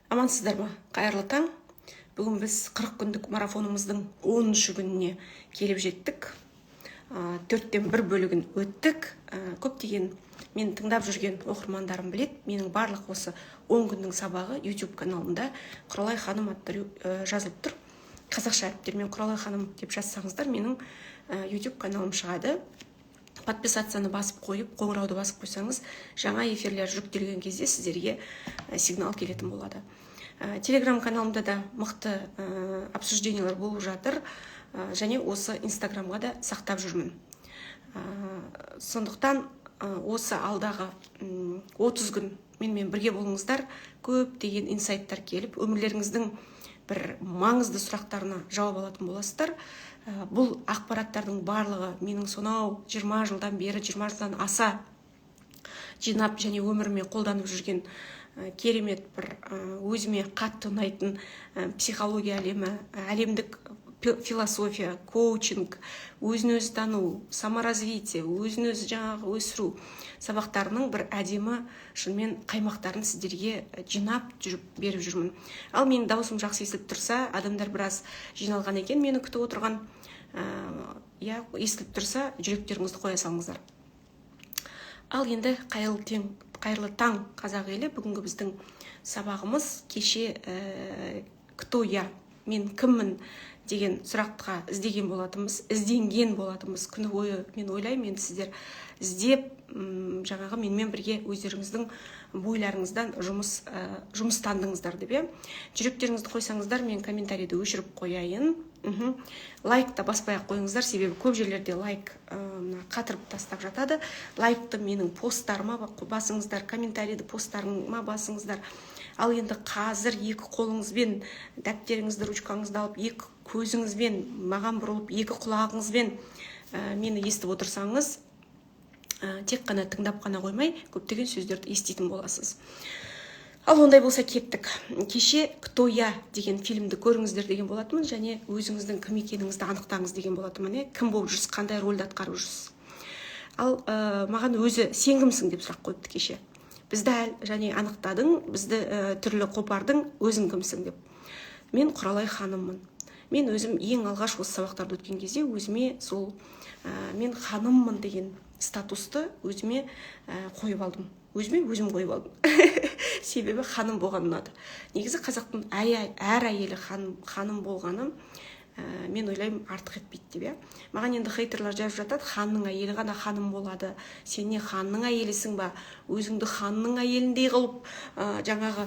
Амансыздар ма? Қайырлы таң. Бүгін біз 40 күндік марафонымыздың 10-шы күніне келіп жеттік. 4-тен 1 бөлігін өттік. Көптеген мен тыңдап жүрген оқырмандарым білет. Менің барлық осы 10 күннің сабағы YouTube каналында Құралай ханым атты жазылып тұр. Қазақша әріптермен Құралай ханым деп жазсаңыздар, менің YouTube каналым шығады. Подписацияны басып қойып, қоңырауды басып қойсаңыз, жаңа эфирлер жүктелген кезде сіздерге сигнал келетін болады. Телеграм каналымда да мықты обсуждениялар болып жатыр, және осы Инстаграмға да сақтап жүрмін. Сондықтан осы алдағы 30 күн менімен бірге болыңыздар, көптеген инсайттар келіп, өмірлеріңіздің бір маңызды сұрақтарына жауап алатын боласыздар. Бұл ақпараттардың барлығы менің сонау 20 жылдан бері, 20 жылдан аса жинап және өміріме қолданып жүрген керемет бір өзіме қатты ұнайтын психология әлемі, әлемдік философия, коучинг, өзін-өзі тану, саморазвитие, өзін-өзі жаңағы өсіру сабақтарының бір әдемі шынымен қаймақтарын сіздерге жинап беріп жүрмін. Ал менің даусым жақсы естіліп тұрса, адамдар біраз жиналған екен, мені күтіп отырған. Естіліп тұрса, жүректеріңізді қоя салыңыздар. Ал енді қайырлы таң қазақ елі. Бүгінгі біздің сабағымыз кеше кто я, мен кіммін деген сұраққа ізденген болатымыз күні бойы. Мен ойлаймын, мен сіздер іздеп, жаңағы менімен бірге өздеріңіздің бойларыңыздан жұмыстандыңыздар деп. Жүректеріңізді қойсаңыздар, мен комментарийді өшіріп қояйын. Лайкты баспай қойыңыздар, себебі көп жерлерде лайк қатырып тастап жатады. Лайкты менің посттарыма басыңыздар, комментарийді посттарыма басыңыздар. Ал енді қазір екі қолыңызбен дәптеріңізді, ручкаңызды алып, екі көзіңізбен маған бұрылып, екі құлағыңызбен мені естіп отырсаңыз, тек қана тыңдап қана қоймай, көптеген сөздерді еститін боласыз. Ал ондай болса кеттік. Кеше «Кто я» деген фильмді көріңіздер деген болатымын, және өзіңіздің кім екеніңізді анықтаңыз деген болатымын. Кім болып жүрсіз, қандай рөлді атқарып жүрсіз. Ал маған өзі сен кімсің деп сұрақ қойыпты кеше. Бізді және анықтадың, бізді түрлі қопардың, өзің кімсің деп. Мен Құралай ханыммын. Мен өзім ең алғаш осы сабақтарды өткен кезде өзіме сол мен ханыммын деген статусты өзіме қойып алдым. Өзім қойып алдым. Себебі ханым болған ұнады. Негізі қазақтың әр әйелі ханым болғаны мен ойлаймын артық етпейді деп. Маған енді хейтерлер жазып жатады, ханның әйелі ғана ханым болады. Сен не ханның әйелісің ба? Өзіңді ханның әйеліндей қылып, жаңағы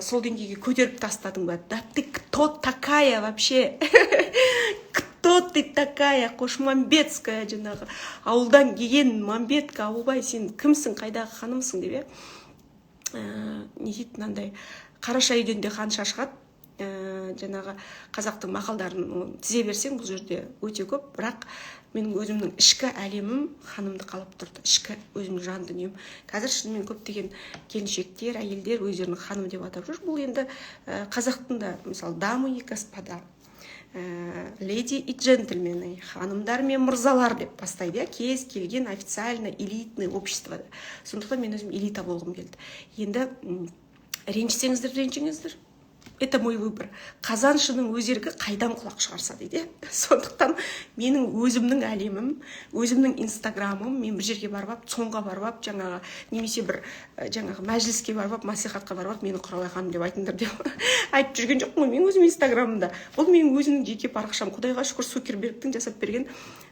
сол деңгейге көтеріп тастадың ба? Да ты кто такая вообще? Кто ты такая? Қошмамбетская жаңағы. Ауылдан келген Мамбетка, ауылбай, сен кімсің, қайдағы ханымсың деп. Не дейді мынандай, қараша үйден де ханша шығады. Жаңағы қазақтың мақалдарын тізе берсең, бұл жерде өте көп, бірақ менің өзімнің ішкі әлемім ханымды қалап тұрды. Ішкі өзімнің жан дүнием. Қазір шынымен көптеген келіншектер, әйелдер өздерінің ханым деп атап жүр. Бұл енді қазақтың да, мысалы, дамы и господа, леди и джентльмены, ханымдар мен мырзалар деп бастайды. Кез келген официально элитный общество. Сондықтан мен өзім элита болғым келді. Енді ренжісеңіздер, ренжіңіздер. Это мой выбор. Қазаншының өзергі қайдан құлақ шығарса дейді. Сондықтан менің өзімнің әлемім, өзімнің инстаграмым, мен бір жерге барып, соңға барып, жаңағы немесе бір жаңағы мәжіліске барып, мәслихатқа барып, мені Құралай ханым деп айтыңдар деп айтып жүрген жоқпын. Мен өзім инстаграмымда. Бұл менің өзімнің жеке парақшам. Құдайға шүкір, Цукербергтің жасап берген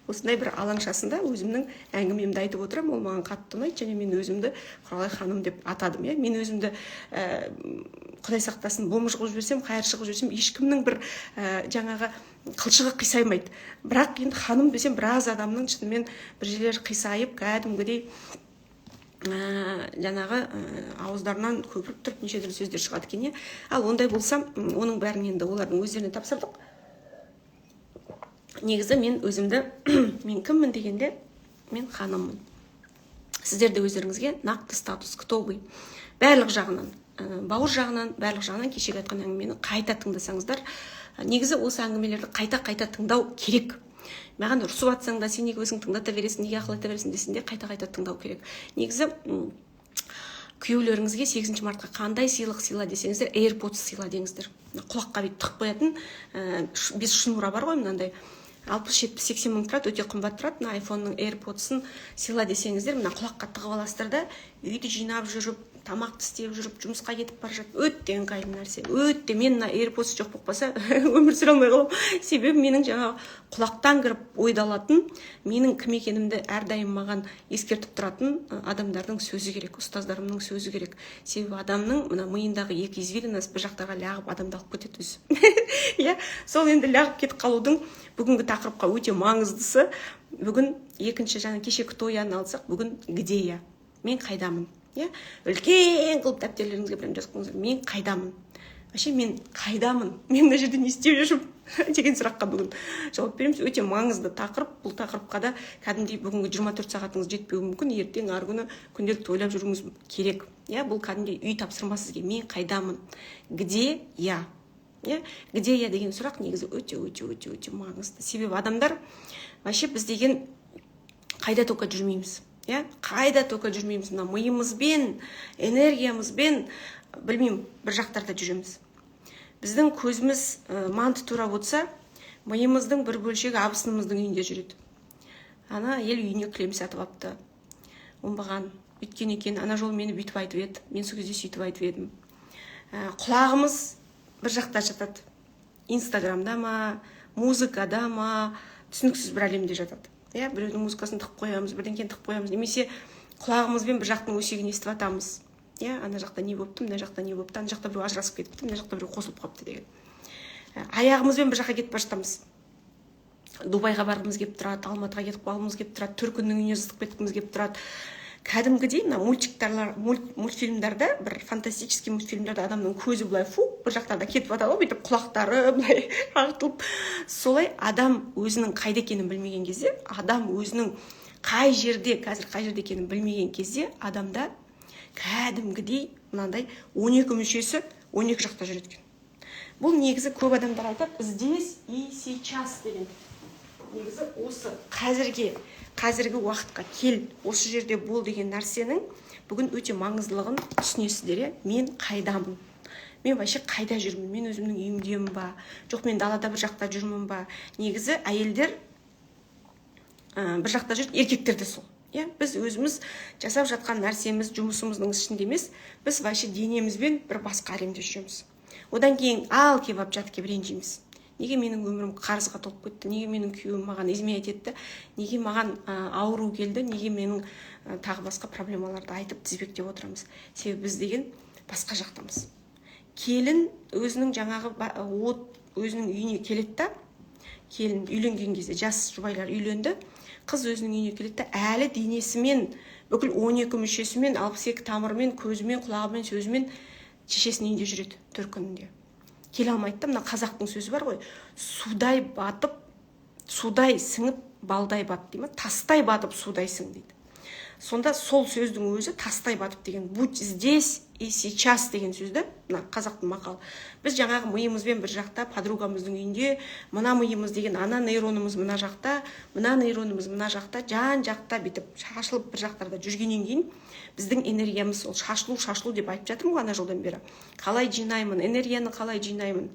осындай бір алаңшасында өзімнің әңгімемді айтып отырамын. Ол маған қатты ұнайды, және мен өзімді Құралай ханым деп атадым. Мен өзімді Құдай сақтасын, болмыш қылып жіберсем, қайыршы қылып жіберсем, ешкімнің бір жаңағы қылшығы қисаймайды. Бірақ енді ханым десем, біраз адамның шынымен бір жерлер қисайып, кәдімгідей жаңағы ауыздарынан көпіріп тұрып неше түрлі сөздер шығады екен. Ал ондай болсам, оның бәрін енді олардың өздеріне тапсырдық. Негізі мен өзімді, мен кіммін дегенде, мен ханыммын. Сіздер де өздеріңізге нақты статус, кто вы, барлық жағынан, бауыр жағынан, барлық жағынан кешегі айтқан әңгімені қайта тыңдасаңыздар. Негізі осы әңгімелерді қайта тыңдау керек. Маған ұрсып атсаң да, сен неге өзің тыңдата бересің, неге ақыл айта бересің десін де қайта тыңдау керек. Негізі күйеулеріңізге 8 мартқа қандай сыйлық сыйла десеңіздер, AirPods сыйла деңіздер. Құлаққа бүйтіп тығып қоятын 5 шнура бар ғой, мынандай 60-70-80 мың тұрады, өте қымбат тұрады. Мына iPhone-ның AirPods-ын сыйла десеңіздер, мына құлаққа тығып аласыздар да, үйді жинап жүріп, тамақты істеп жүріп, жұмысқа кетіп бара жатып, өте ыңғайлы нәрсе. Өте, мен мына AirPods жоқ болып қалса, өмір сүре алмай қаламын. Себебі менің жаңағы құлақтан кіріп ойдалатын, менің кім екенімді әрдайым маған ескертіп тұратын адамдардың сөзі керек, ұстаздарымның сөзі керек. Себебі адамның мына миындағы екі извилинасы бір жақтарға лағып адамды алып кетеді өзі. Иә, сол енді лағып кетіп қалудың бүгінгі тақырыпқа өте маңыздысы. Бүгін екінші, жаңа кеше кто яны алсақ, бүгін где я? Мен қайдамын? Үлкен қылып дәптерлеріңізге бірін жазып қойыңыздар. Мен қайдамын? Вообще мен қайдамын? Мен мына жерде не істеп жүрмін деген сұраққа бүгін жауап береміз. Өте маңызды тақырып. Бұл тақырыпқа да кәдімгідей бүгінгі 24 сағатыңыз жетпеуі мүмкін. Ертең арғы күні күнделікті ойлап жүруіңіз керек. Бұл кәдімгідей үй тапсырма сізге. Мен қайдамын? Где я? Где я деген сұрақ негізі өте маңызды. Себебі адамдар вообще біз деген қайда тоқа жүрмейміз. Қайда тоқа жүрмейміз, мына миымызбен, энергиямызбен, білмеймін, бір жақтарда жүреміз. Біздің көзіміз манты тура болса, миымыздың бір бөлшегі абысынымыздың үйінде жүреді. Ана ел үйіне кілем сатып апты. Оңбаған, өйткен екен, ана жол мені бүйтіп айтып еді, мен сол кезде сөйтіп айтып едім. Құлағымыз бір жақта жатады. Инстаграмда ма, музыкада ма, түсініксіз бір әлемде жатады. Біреудің музыкасын тығып қоямыз, бірден тығып қоямыз, немесе құлағымызбен бір жақтың өсегін естіп атамыз. Ана жақта не болыпты, мына жақта не болыпты, ана жақта біреу ажырасып кетіпті, мына жақта біреу қосылып қалыпты деген. Аяғымызбен бір жаққа кетіп бара жатамыз. Дубайға барғымыз келіп тұрады, Алматыға кетіп қалғымыз келіп тұрады, Түркінің үйіне зытып кеткіміз келіп тұрады. Кәдімгідей мына мультфильмдарда, бір фантастический мультфильмдарда адамның көзі былай бір жақтарда кетіп атады, бүйтіп құлақтары былай ағытылып. Солай адам өзінің қайда екенін білмеген кезде, адам өзінің қай жерде екенін білмеген кезде, адамда кәдімгідей мынандай 12 мүшесі 12 жақта жүреді екен. Бұл негізі көп адамдар айтады, здесь и сейчас деген. Негізі осы қазіргі уақытқа кел, осы жерде бол деген нәрсенің бүгін өте маңыздылығын түсінесіздер. Мен қайдамын? Мен вообще қайда жүрмін? Мен өзімнің үйімдемін ба? Жоқ, мен далада бір жақта жүрмін ба? Негізі әйелдер бір жақта жүреді, еркектер де сол. Біз өзіміз жасап жатқан нәрсеміз, жұмысымыздың ішінде емес, біз вообще денемізбен бір басқа әлемде жүреміз. Одан кейін ал кебап жат кеп ренжиміз. Неге менің өмірім қарызға толып кетті? Неге менің күйеуім маған изменять етті? Неге маған ауру келді? Неге менің тағы басқа проблемаларды айтып тізбектеп отырамыз? Себебі біз деген басқа жақтамыз. Келін өзінің жаңағы өзінің үйіне келеді да, келін үйленген кезде жас жұбайлар үйленді, қыз өзінің үйіне келеді да, әлі денесімен, бүкіл 12 мүшесімен, 62 тамырымен, көзімен, құлағымен, сөзімен шешесінің үйінде жүреді, төркінінде. Келе алмайды да, мына қазақтың сөзі бар ғой, судай батып, судай сіңіп, балдай бат деймін, тастай батып, судай сің дейді. Сонда сол сөздің өзі тастай батып деген, будь здесь и сейчас деген сөзді, мына қазақтың мақалы. Біз жаңағы миымызбен бір жақта, подругамыздың үйінде, мына миымыз деген, ана нейронымыз мына жақта, мына нейронымыз мына жақта, жан жақта бетіп шашылып бір жақтарда жүргеннен кейін, біздің энергиямыз ол шашылу деп айтып жатырмын ғой ана жолдан бері. Қалай жинаймын, энергияны қалай жинаймын?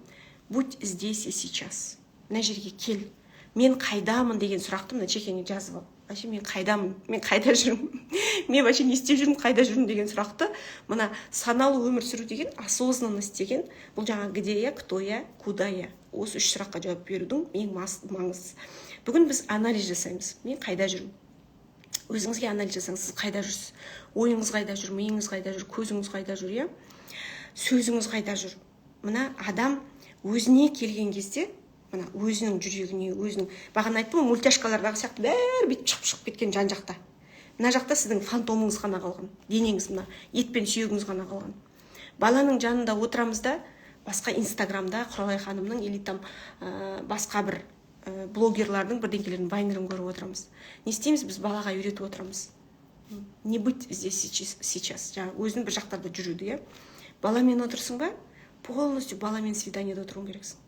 Будь здесь и сейчас. Мына жерге кел. Мен қайдамын деген сұрақты мына чекеңе жазып ал. Вообще мен қайдамын? Мен қайда жүрмін? Мен вообще не істеп жүрмін, қайда жүрмін деген сұрақты мына саналы өмір сүру деген, осознанность деген, бұл жаңа где я, кто я, куда я. Осы үш сұраққа жауап берудің ең маңыздысы. Бүгін біз анализ жасаймыз. Мен қайда жүрмін? Өзіңізге анализ жасаңыз, сіз қайда жүрсіз? Ойыңыз қайда жүр, миыңыз қайда жүр, көзіңіз қайда жүр, сөзіңіз қайда жүр? Мына адам өзіне келген кезде, мына өзінің жүрегіне, өзінің, бағана айттым, мультяшкалардағы сияқты бәрі бүйтіп шығып кеткен жан жақта. Мына жақта сіздің фантомыңыз ғана қалған, денеңіз, мына етпен сүйегіңіз ғана қалған. Баланың жанында отырамыз да, басқа Инстаграмда Құралай ханымның или там басқа бір блогерлардың бірдеңкелердің вайнерін көріп отырамыз. Не істейміз? Біз балаға үйретіп отырамыз. Не быть здесь сейчас. Жаңа өзің бір жақтарда жүруді, Баламен отырсың ба? Полностью баламен свиданиеда отыруың керексің.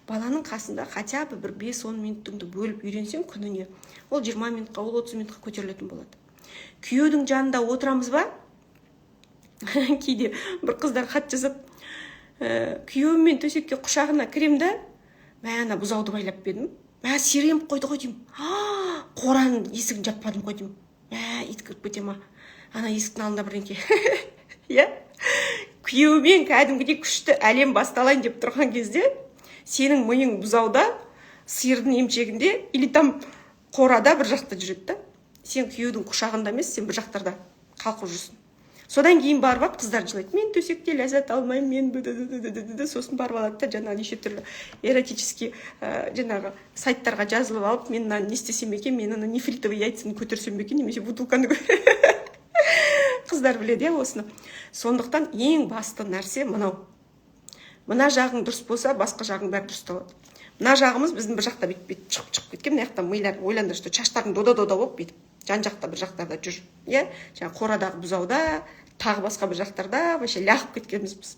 Баланың қасында хотя бы бір 5-10 минуттыңды бөліп үйренсең күніне, ол 20 минутқа, ол 30 минутқа көтерілетін болады. Күйеудің жанында отырамыз ба? кейде бір қыздар хат жазып, күйеуім мен төсекке құшағына кірем да, ана бұзауды байлап бердім, сиреніп қойды ғой деймін, қораның есігін жаппадым ғой деймін, ит кіріп кете ма, ана есіктің алдында бірдеңке. Иә, күйеуімен кәдімгідей күшті әлем басталайын деп тұрған кезде сенің миың бұзауда, сиырдың емшегінде или там қорада бір жақта жүреді да, сен күйеудің құшағында емес, сен бір жақтарда қалқып жүрсің. Содан кейін барып қыздар жылайды, мен төсекте ләззат алмаймын, мен сосын барып алады да, жаңағы неше түрлі эротический жаңағы сайттарға жазылып алып, мен не істесем екен, мен ана нефритовый яйцаны көтерсем екен, немесе бутылканы қыздар біледі осыны. Сондықтан ең басты нәрсе мынау. Мына жағың дұрыс болса, басқа жағың бәрі дұрысталады. Мына жағымыз біздің бір жақта бүйтіп шығып кеткен, мына жақта милар ойланды, что шаштарың дода-дода болып бүйтіп жан жақта бір жақтарда жүр. Иә, жаңа қорадағы бұзауда, тағы басқа бір жақтарда вообще лағып кеткенбіз біз.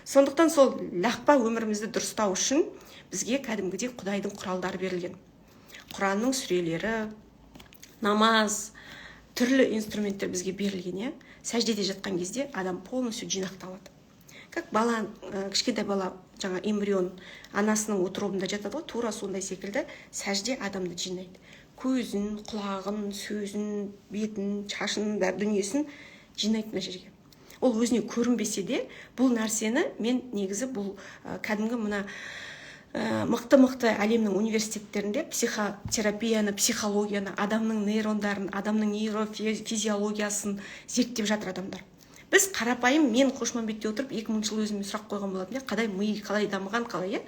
Сондықтан сол лақпа өмірімізді дұрыстау үшін бізге кәдімгідей Құдайдың құралдары берілген. Құранның сүрелері, намаз, түрлі инструменттер бізге берілген, иә. Сәждеде жатқан кезде адам полностью жинақталады. Как бала, кішкентай бала, жаңа эмбрион анасының утробында жатады ғой, тура сондай секілді сәжде адамды жинайды. Көзін, құлағын, сөзін, бетін, шашын, бәр дүниесін жинайды мына жерге. Ол өзіне көрінбесе де, бұл нәрсені мен негізі бұл кәдімгі мына мықты әлемнің университеттерінде психотерапияны, психологияны, адамның нейрондарын, адамның нейрофизиологиясын зерттеп жатыр адамдар. Біз қарапайым, мен Қошмамбетте отырып 2000 жыл өзіме сұрақ қойған болатын, қалай ми, қалай дамыған, қалай,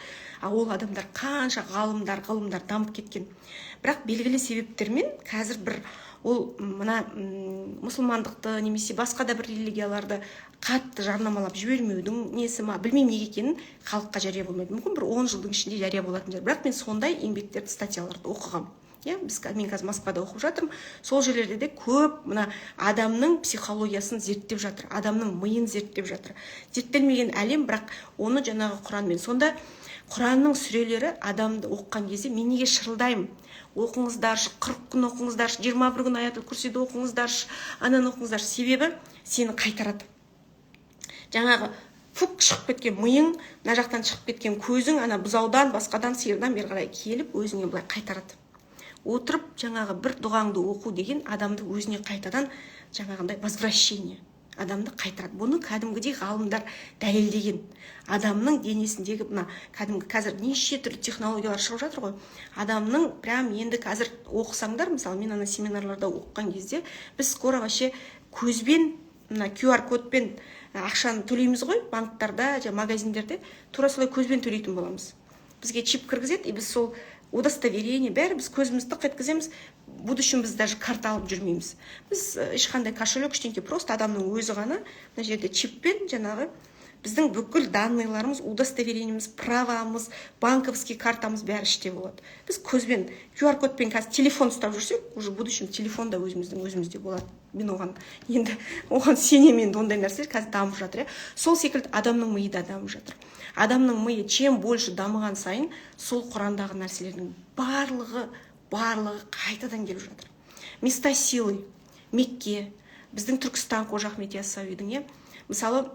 ол адамдар қанша ғалымдар дамып кеткен. Бірақ белгілі себептермен қазір бір ол мына мұсылмандықты немесе басқа да бір религияларды қатты жарнамалап жібермеудің несі ма, білмеймін неге екенін халыққа жария болмайды. Мүмкін бір 10 жылдың ішінде жария болатын шығар. Бірақ мен сондай еңбектерді, статьяларды оқығам. Мен қазір Москвада оқып жатырмын. Сол жерлерде де көп мына адамның психологиясын зерттеп жатыр, адамның миын зерттеп жатыр. Зерттелмеген әлем, бірақ оны жаңағы Құранмен. Сонда Құранның сүрелері адамды оқыған кезде мен неге шырылдаймын? Оқыңыздаршы, 40 күн оқыңыздаршы, 21 күн аятул курсиді оқыңыздаршы, ананы оқыңыздаршы. Себебі сені қайтарады. Жаңағы шығып кеткен миың, мына жақтан шығып кеткен көзің, ана бұзаудан, басқадан, сиырдан бері қарай келіп өзіңе былай қайтарады. Отырып жаңағы бір дұғаңды оқу деген адамды өзіне қайтадан жаңағындай возвращение, адамды қайтарады. Бұны кәдімгідей ғалымдар дәлелдеген. Адамның денесіндегі мына кәдімгі қазір неше түрлі технологиялар шығып жатыр ғой. Адамның прям енді қазір оқысаңдар, мысалы мен ана семинарларда оқыған кезде біз скоро вообще көзбен, мына QR кодпен ақшаны төлейміз ғой, банктарда, магазиндерде, тура солай көзбен төлейтін боламыз. Бізге чип кіргізеді, и біз сол удостоверение бәрі біз көзімізді қайткіземіз, будущем біз даже карта алып жүрмейміз. Біз ешқандай кошелек ештеңке, просто адамның өзі ғана мына жерде чиппен жаңағы біздің бүкіл данныйларымыз, удостоверениеміз, правамыз, банковский картамыз бәрі іште болады. Біз көзбен, QR кодпен қазір телефон ұстап жүрсек, уже будущем телефон да өзімізде болады. Мен оған сенемін, ондай нәрсе қазір дамып жатыр. Сол секілді адамның миы да дамып жатыр. Адамның миы чем больше дамыған сайын, сол Құрандағы нәрселердің барлығы қайтадан келіп жатыр. Места силы, Мекке, біздің Түркістан Қожа Ахмет Яссауидің, мысалы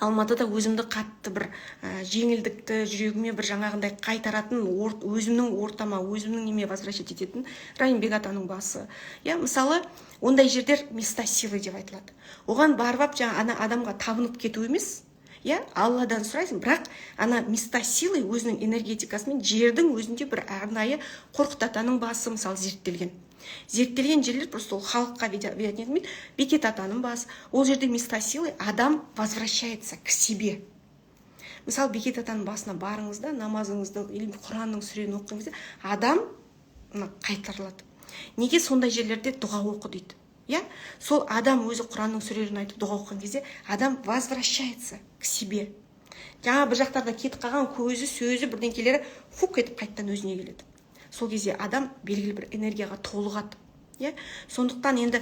Алматыда өзімді қатты бір жеңілдікті жүрегіме бір жаңағындай қайтаратын, өзімнің ортама, өзімнің неме возвращать ететін Райымбек атаның басы. Мысалы, ондай жердер места силы деп айтылады. Оған барып жаңа адамға табынып кету емес, Алладан сұрайсың, бірақ ана места силы өзінің энергетикасымен жердің өзінде бір арнайы Қорқыт атаның басы мысалы зерттелген жерлер, просто ол халыққа видетмейді. Бекет атаның басы, ол жерде места силы адам возвращается к себе. Мысалы, Бекет атаның басына барыңызда, намазыңызды или Құранның сүрені оқыған кезде адам қайтарылады. Неге сондай жерлерде дұға оқы дейді? Сол адам өзі Құранның сүрелерін айтып дұға оқыған кезде адам возвращается к себе. Жаңа бір жақтарда кетіп қалған көзі, сөзі, бірдеңкелері фук етіп қайттан өзіне келеді. Сол кезде адам белгілі бір энергияға толығады. Сондықтан енді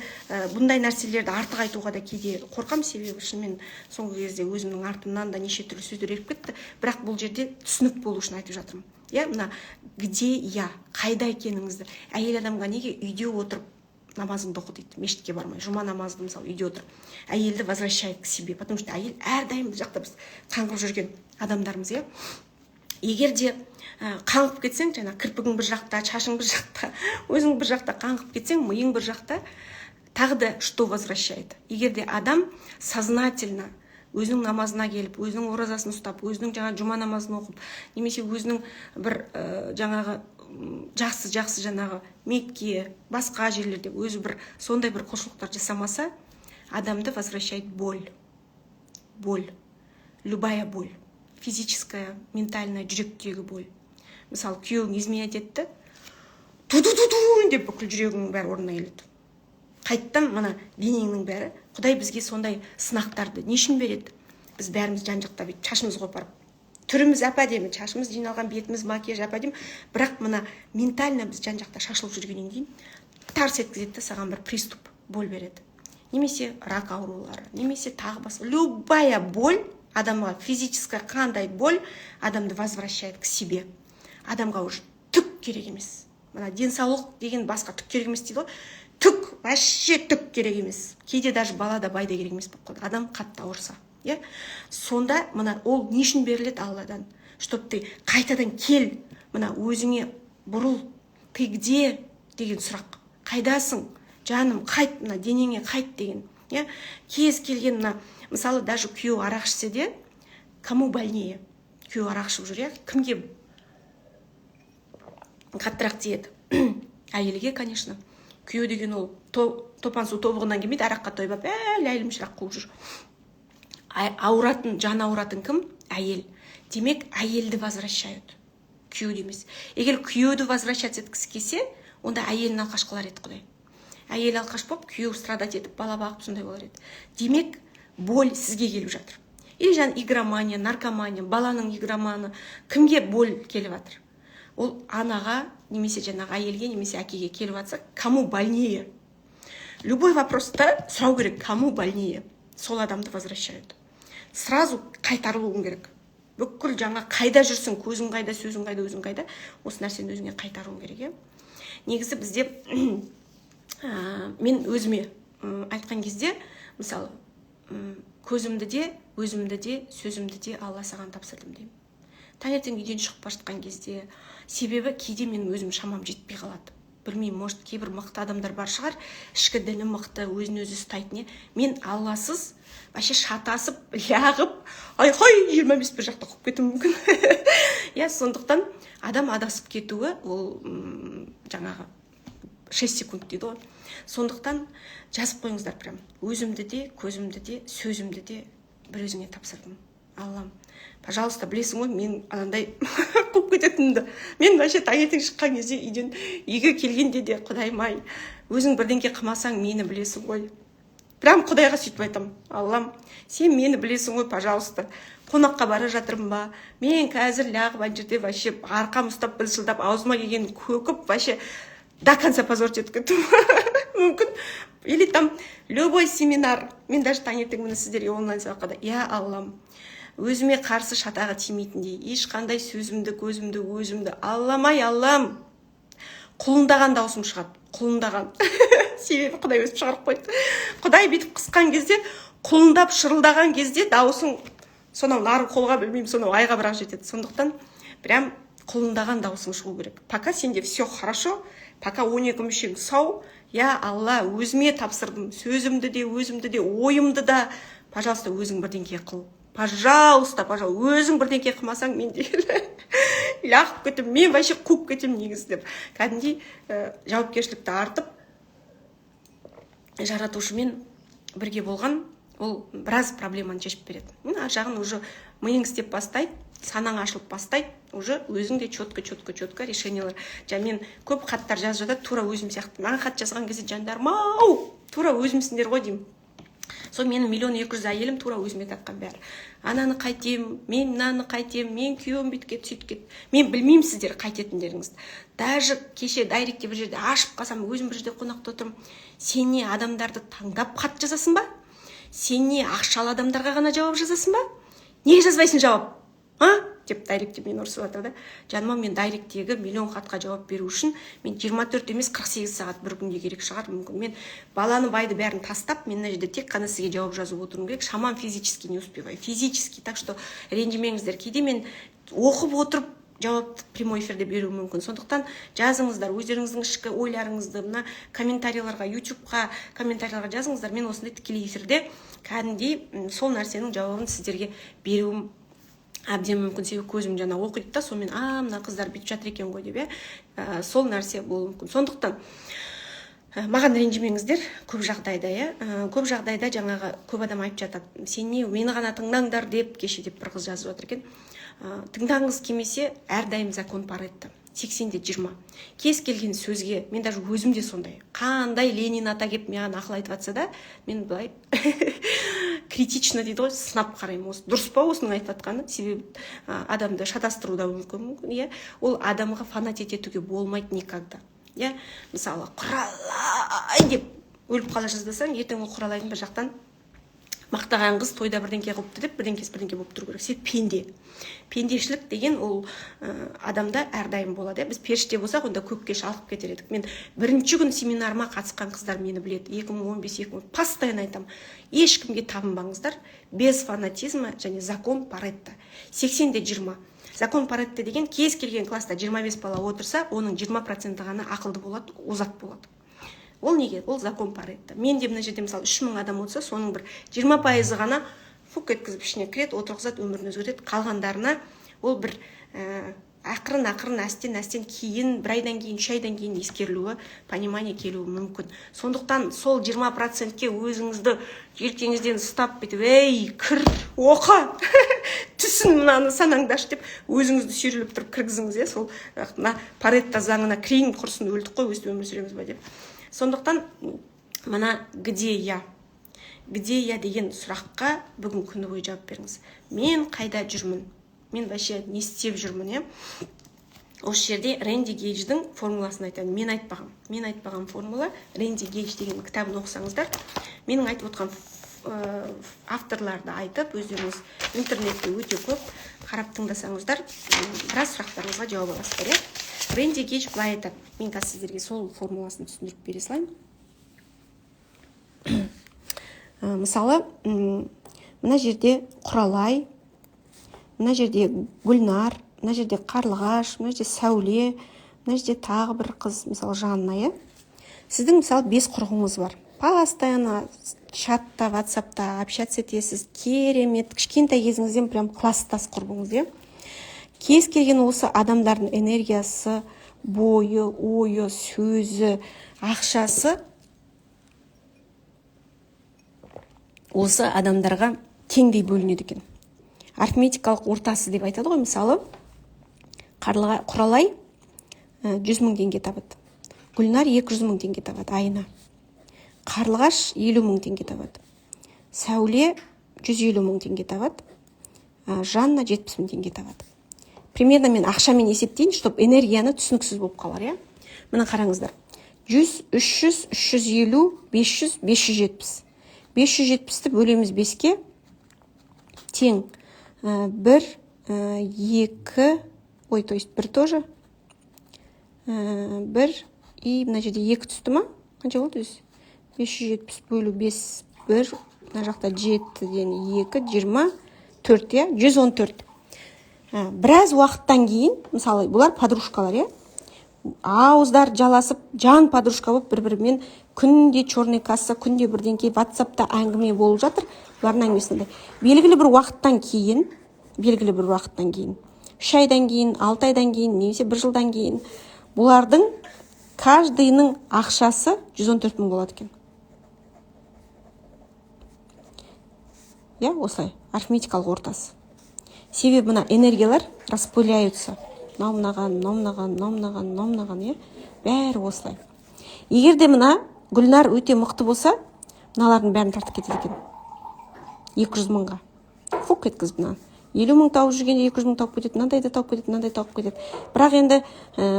бұндай нәрселерді артық айтуға да кейде қорқам, себебі шынымен соңғы кезде өзімнің артымнан да неше түрлі сөздер еріп кетті. Бірақ бұл жерде түсінік болу үшін айтып жатырмын. Мына где я, қайда екеніңізді, әйел адамға неге үйде отырып намазыңды оқы дейді, мешітке бармай, жұма намазды мысалы үйде отыр. Әйелді возвращает к себе, потому что әйел әрдайым бұл жақта біз қаңғып жүрген адамдармыз, иә. Егер де қаңғып кетсең, жаңа кірпігің бір жақта, шашың бір жақта, өзің бір жақта қаңғып кетсең, миың бір жақта, тағы да что возвращает? Егер де адам сознательно өзінің намазына келіп, өзінің оразасын ұстап, өзінің жаңа жұма намазын оқып, немесе өзінің бір жаңағы жақсы жаңағы Мекке, басқа жерлерде өзі бір сондай бір құлшылықтар жасамаса, адамды возвращает боль. Боль. Любая боль. Физическая, ментальная, жүректегі боль. Мысалы, күйеуің изменять етті, ту-ту-ту-ту деп бүкіл жүрегіңнің бәрі орнына келеді. Қайттан мына денеңнің бәрі, Құдай бізге сондай сынақтарды нешін береді? Біз бәріміз жан-жақтап шашымыз қопарып, түріміз әп-әдемі, шашымыз жиналған, бетіміз макияж әп-әдемі, бірақ мына ментально біз жан-жақта шашылып жүргеннен кейін тарс еткізеді, саған бір приступ, боль береді. Немесе рак аурулары, немесе тағы басқа. Любая боль адамға, физическая қандай боль адамды возвращает к себе. Адамға уже түк керек емес. Мына денсаулық деген басқа түк керек емес дейді ғой. Түк, вообще түк керек емес. Кейде даже бала да бай да керек емес болып қалады. Адам қатты ауырса, иә? Сонда мына ол не үшін беріледі Алладан? Чтоб ты қайтадан кел, мына өзіңе бұрыл. Ты где деген сұрақ. Қайдасың? Жаным, қайт, мына денеңе қайт деген, иә? Кез келген мына, мысалы, даже күйеу арақ ішсе де, кому больнее? Күйеу арақ ішіп жүр, иә? Кімге қаттырақ тиеді? Әйелге, конечно. Күйеу деген ол топан су тобығынан келмейді, араққа тойып, ләйлім шырақ қуып жүр. Ауыратын, жан ауыратын кім? Әйел. Демек, әйелді возвращают. Күйеу демес. Егер күйеуді возвращать еткісі келсе, онда әйелін алқаш қылар еді Құдай. Әйел алқаш болып, күйеу страдать етіп, бала бағып сондай болар еді. Демек, боль сізге келіп жатыр. Или жаңа игромания, наркомания, баланың игроманы, кімге боль келіп жатыр? Ол анаға, немесе жаңағы әйелге, немесе әкеге келіп жатса, кому больнее? Любой вопроста сұрау керек, кому больнее? Сол адамды возвращают. Сразу қайтарылуың керек. Бүкіл жаңа қайда жүрсің, көзің қайда, сөзің қайда, өзің қайда, осы нәрсені өзіңе қайтаруың керек. Негізі бізде мен өзіме айтқан кезде, мысалы, көзімді де, өзімді де, сөзімді де Алла саған тапсырдым деймін. Таңертең үйден шығып бара жатқан кезде, себебі кейде менің өзім шамам жетпей қалады. Білмеймін, может, кейбір мықты адамдар бар шығар, ішкі діні мықты, өзін өзі ұстайтын. Мен Алласыз, вообще шатасып, лағып, ай-хой, 25 бір жақта қойып кетуім мүмкін. Я, сондықтан адам адасып кетуі, ол жаңағы 6 секунд дейді ғой. Сондықтан жазып қойыңыздар прям. Өзімді де, көзімді де, сөзімді де бір өзіңе тапсырдым. Аллам, пожалуйста, білесің ғой, мен анандай қуып кететінімді. Мен вообще таңертең шыққан кезде үйден үйге келгенде де, Құдайым-ай, өзің бірдеңке қылмасаң, мені білесің ғой. Прям Құдайға сөйтіп айтам. Аллам, сен мені білесің ғой, пожалуйста. Қонаққа бара жатырмын ба? Мен қазір лағып ана жерде вообще арқам ұстап, былшылдап, аузыма келген көкіп, вообще до конца позорить етіп кеттім. Мүмкін. Или там любой семинар. Мен даже таңертең міне сіздерге онлайн сабаққа, я Аллам, өзіме қарсы шатаға тимейтіндей, ешқандай сөзімді, көзімді, өзімді, Алламай, Аллам, құлындаған даусым шығады, құлындаған. Себебі Құдай өсіп шығарып қойды. Құдай бүйтіп қысқан кезде, құлындап шырылдаған кезде даусың сонау нарын қолға білмеймін, сонау айға бірақ жетеді. Сондықтан прям құлындаған даусың шығу керек. Пока сенде все хорошо, пока 12 мүшең сау, я Алла, өзіме тапсырдым, сөзімді де, өзімді де, ойымды да, пожалуйста, өзің бірдеңке қыл. Пожалуйста, өзің бірдеңке қылмасаң, мен де лағып кетем, мен вообще қуып кетем негізі деп. Кәдімгідей жауапкершілікті артып, жаратушымен бірге болған, ол біраз проблеманы шешіп береді. Ар жағын уже миың істеп бастайды, санаң ашылып бастайды, уже өзің де четко решениялар. Мен көп хаттар жазып жатады, тура өзім сияқты. Маған хат жазған кезде жандарым, ау, тура өзімсіңдер ғой деймін. Сол менің 1,200,000 әйелім тура өзіме таққан бәрі. Ананы қайтем, мен мынаны қайтем, мен күйеуім бүйткет, сөйткет. Мен білмеймін сіздер қайтетіндеріңізді. Даже кеше дайректте бір жерде ашып қалсам, өзім бір жерде қонақта отырмын. Сен не адамдарды таңдап хат жазасың ба? Сен не ақшалы адамдарға ғана жауап жазасың ба? Неге жазбайсың жауап? деп дайректте мені ұрысып жатыр да. Жаныма, мен дайректтегі миллион хатқа жауап беру үшін мен 24 емес 48 сағат бір күнде керек шығар мүмкін. Мен баланы байды бәрін тастап, мен мына жерде тек қана сізге жауап жазып отыруым керек. Шамам физически не успеваю. Физически. Так что ренжімеңіздер. Кейде мен оқып отырып жауапты прямой эфирде беруі мүмкін. Сондықтан жазыңыздар, өздеріңіздің ішкі ойларыңызды мына комментарийларға, ютубқа комментарийларға жазыңыздар. Мен осындай тікелей эфирде кәдімгідей сол нәрсенің жауабын сіздерге беруім әбден мүмкін. Себебі көзім жаңа оқиды да, сонымен мына қыздар бүйтіп жатыр екен ғой деп, сол нәрсе болуы мүмкін. Сондықтан маған ренжімеңіздер көп жағдайда, көп жағдайда жаңағы көп адам айтып жатады, сен не, мені ғана тыңдаңдар деп, кеше деп бір қыз жазып жатыр екен. Тыңдағыңыз келмесе, әрдайым закон Паретто 80-20. Кез келген сөзге, мен даже өзім де сондай. Қандай Ленин ата кеп маған ақыл айтып жатса да, мен былай критично дейді ғой, сынап қараймын. Осы дұрыс па осының айтып жатқаны? Себебі адамды шатастыру да мүмкін, иә. Ол адамға фанатет етуге болмайды никогда. Иә, мысалы, құралай деп өліп қала жаздасаң, ертең ол құралайдың бір жақтан мақтаған қыз тойда бірдеңке қылыпты деп бірдеңкесі бірдеңке болып тұру керек. Сен пенде. Пендешілік деген ол адамда әрдайым болады. Біз періште болсақ, онда көкке шалқып кетер едік. Мен бірінші күн семинарыма қатысқан қыздар мені біледі. 2015-2016 постоянно айтамын. Ешкімге табынбаңыздар. Без фанатизма және закон Паретто. 80-20. Закон Паретто деген кез келген класста 25 бала отырса, оның 20% ғана ақылды болады, озат болады. Ол неге? Ол закон Паретто. Мен де мына жерде мысалы 3000 адам отырса, соның бір 20% ғана фук еткізіп ішіне кіреді, отырғызады, өмірін өзгертеді. Қалғандарына ол бір ақырын әстен кейін, бір айдан кейін, 3 айдан кейін ескерілуі, понимание келуі мүмкін. Сондықтан сол 20%-ке өзіңізді желкеңізден ұстап бітіп, ей, кір, оқы, түсін мынаны санаңдаш деп өзіңізді сүйреліп тұрып кіргізіңіз, сол Паретто заңына кірейін, құрсын, өлдік қой, өстіп өмір сүреміз ба деп. Сондықтан мына где я деген сұраққа бүгін күні бойы жауап беріңіз. Мен қайда жүрмін? Мен вообще не істеп жүрмін, Осы жерде Рэнди Гейдждің формуласын айтамын. Мен айтпаған формула. Рэнди Гейдж деген кітабын оқысаңыздар, менің айтып отқан авторларды айтып, өздеріңіз интернетте өте көп қарап тыңдасаңыздар, біраз сұрақтарыңызға жауап аласыздар. Рэнди Гейдж былай айтады. Мен қазір сіздерге сол формуласын түсіндіріп бере салайын. Мысалы, мына жерде Құралай, мына жерде Гүлнар, мына жерде Қарлығаш, мына жерде Сәуле, мына жерде тағы бір қыз, мысалы Жанна, Сіздің мысалы 5 құрғыңыз бар. Постоянно чатта, WhatsAppта общаться етесіз, керемет, кішкентай кезіңізден прям класстас құрбыңыз, Кез келген осы адамдардың энергиясы, бойы, ойы, сөзі, ақшасы осы адамдарға теңдей бөлінеді екен. Арифметикалық ортасы деп айтады ғой, мысалы, Құралай 100 мың теңге табады. Гүлнар 200 мың теңге табады айына. Қарлығаш 50 мың теңге табады. Сәуле 150 мың теңге табады. Жанна 70 мың теңге табады. Примерно мен ақшамен есептейін, чтобы энергияны түсініксіз болып қалар, Мына қараңыздар. 100, 300, 350, 500, 570. 570-ті бөлеміз 5-ке, тең 1, 2, то есть 1 тоже, 1, и мына жерде 2 түсті ма? Қанша болды өзі? 570 бөлу 5, 1, мына жақта 7-ден 2, 24, 114. Біраз уақыттан кейін, мысалы, бұлар подружкалар, ауыздар жаласып, жан подружка болып бір-бірімен күнде черный касса, күнде бірдеңке WhatsAppта әңгіме болып жатыр. Бұлардың әңгімесінде белгілі бір уақыттан кейін, 3 айдан кейін, 6 айдан кейін, немесе 1 жылдан кейін, бұлардың каждыйының ақшасы 114 мың болады екен. Осылай, арифметикалық ортасы. Себебі мына энергиялар распыляются. Намнаған, бәрі осылай. Егер де мына Гүлнар өте мықты болса, мыналардың бәрін тартып кетеді екен. 200 мыңға. Фук еткізіп мына. 50 мың тауып жүргенде 200 мың тауып кетеді, мынандай да тауып кетеді, мынандай тауып кетеді. Бірақ енді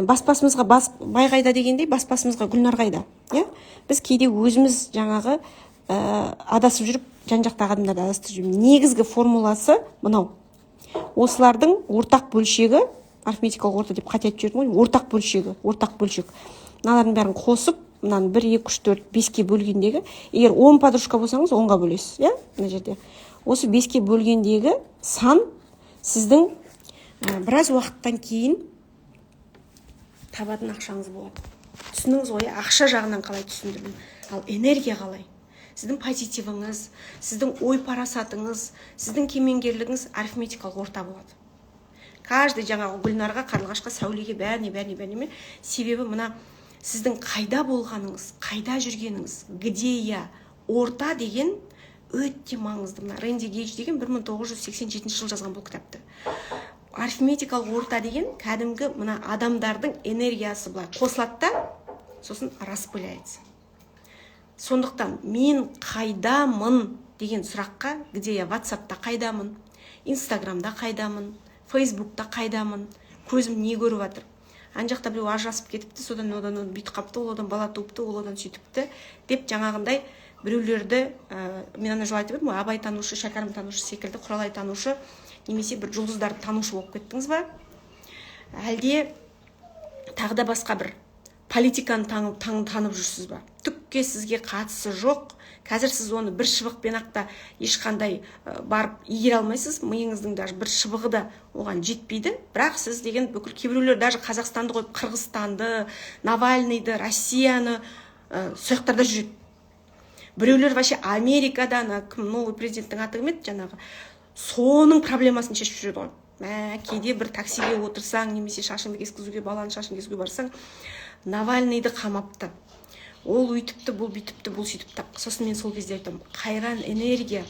баспасымызға бай қайда дегендей, баспасымызға Гүлнар қайда. Біз кейде өзіміз жаңағы адасып жүріп, жан-жақтағы адамдарды адастырып жүрміз. Негізгі формуласы мынау. осылардың ортақ бөлшегі, арифметикалық орта деп қате айтып жүрдім ғой, ортақ бөлшек. Мыналардың бәрін қосып, мынаны 1, 2, 3, 4, 5-ке бөлгендегі, егер 10 подружка болсаңыз, 10-ға бөлесіз, иә? Мына жерде. Осы 5-ке бөлгендегі сан сіздің біраз уақыттан кейін табатын ақшаңыз болады. Түсініңіз ғой, ақша жағынан қалай түсіндірдім. Ал энергия қалай? Сіздің позитивіңіз, сіздің ой парасатыңыз, сіздің кемеңгерлігіңіз арифметикалық орта болады. Каждый жаңағы Гүлнарға, Қарлығашқа, Сәулеге, бәріне. Себебі мына сіздің қайда болғаныңыз, қайда жүргеніңіз, где я, орта деген өте маңызды. Рэнди Гейдж деген 1987 жыл жазған бұл кітапты. Арифметикалық орта деген кәдімгі мына адамдардың энергиясы былай қосылады да, сосын распыляется. Сондықтан мен қайдамын деген сұраққа, где я WhatsAppта қайдамын, Инстаграмда қайдамын, Фейсбукта қайдамын, көзім не көріп жатыр. Ана жақта біреу ажырасып кетіпті, содан одан бүйтіп қапты, ол одан бала туыпты, ол одан сөйтіпті деп жаңағындай біреулерді, мен ана жыл айтып едім, абайтанушы, шәкәрім-танушы секілді, құралай-танушы немесе бір жұлдыздарды танушы болып кеттіңіз ба? Әлде тағы да басқа бір политиканы танып жүрсіз ба? Түкке сізге қатысы жоқ. Қазір сіз оны бір шыбықпен ақта ешқандай барып игере алмайсыз. Миыңыздың даже бір шыбығы да оған жетпейді. Бірақ сіз деген бүкіл кейбіреулер даже Қазақстанды қойып Қырғызстанды, Навальныйды, Россияны сояқтарда жүреді. Біреулер вообще Америкада, новый президенттің аты кім еді жаңағы, соның проблемасын шешіп жүреді ғой. Кейде бір таксиге отырсаң, немесе шашыңды кескізуге, баланың шашын кескізуге барсаң, Навальныйды қамапты. Ол үйтіпті, бұл бүйтіпті, бұл сөйтіпті. Сосын мен сол кезде айтам, қайран энергия,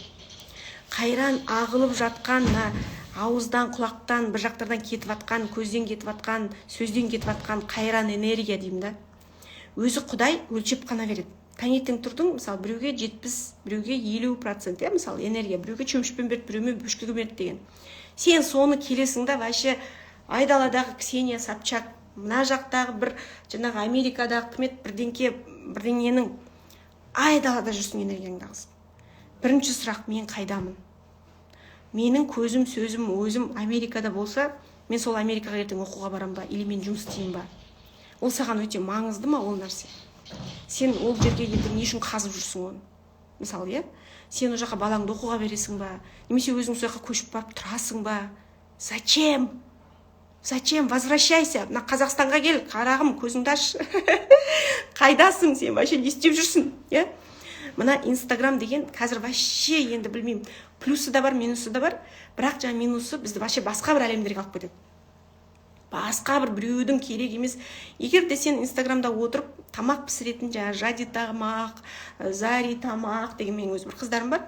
қайран ағылып жатқан, ауыздан, құлақтан, бір жақтардан кетіп атқан, көзден кетіп атқан, сөзден кетіп атқан қайран энергия деймін да. Өзі Құдай өлшеп қана береді. Таңертең тұрдың, мысалы, біреуге 70, біреуге 50%, мысалы, энергия, біреуге чөмшпен берді, біреуге бөшкеге берді деген. Сен соны келесің да, вообще Айдаладағы Ксения Собчак, мына жақтағы бір жаңағы Америкадағы кімет бірдеңенің айдалада жүрсің энергияңды ағыз. Бірінші сұрақ, мен қайдамын? Менің көзім, сөзім, өзім Америкада болса, мен сол Америкаға ертең оқуға барам ба, или мен жұмыс істеймін ба? Ол саған өте маңызды ма ол нәрсе? Сен ол жерге енді не үшін қазып жүрсің оны? Мысалы, сен ол жаққа балаңды оқуға бересің ба? Немесе өзің сол жаққа көшіп барып тұрасың ба? Зачем? Зачем? Возвращайся. Мына Қазақстанға кел, қарағым, көзіңді аш. Қайдасың сен? Вообще не істеп жүрсің? Мына Инстаграм деген қазір вообще енді білмеймін. Плюсы да бар, минусы да бар. Бірақ жаңа минусы бізді вообще басқа бір әлемдерге алып кетеді. Басқа біреудің керек емес. Егер де сен Инстаграмда отырып тамақ пісіретін, жаңа Жади тамақ, Зари тамақ деген менің өзім бір қыздарым бар.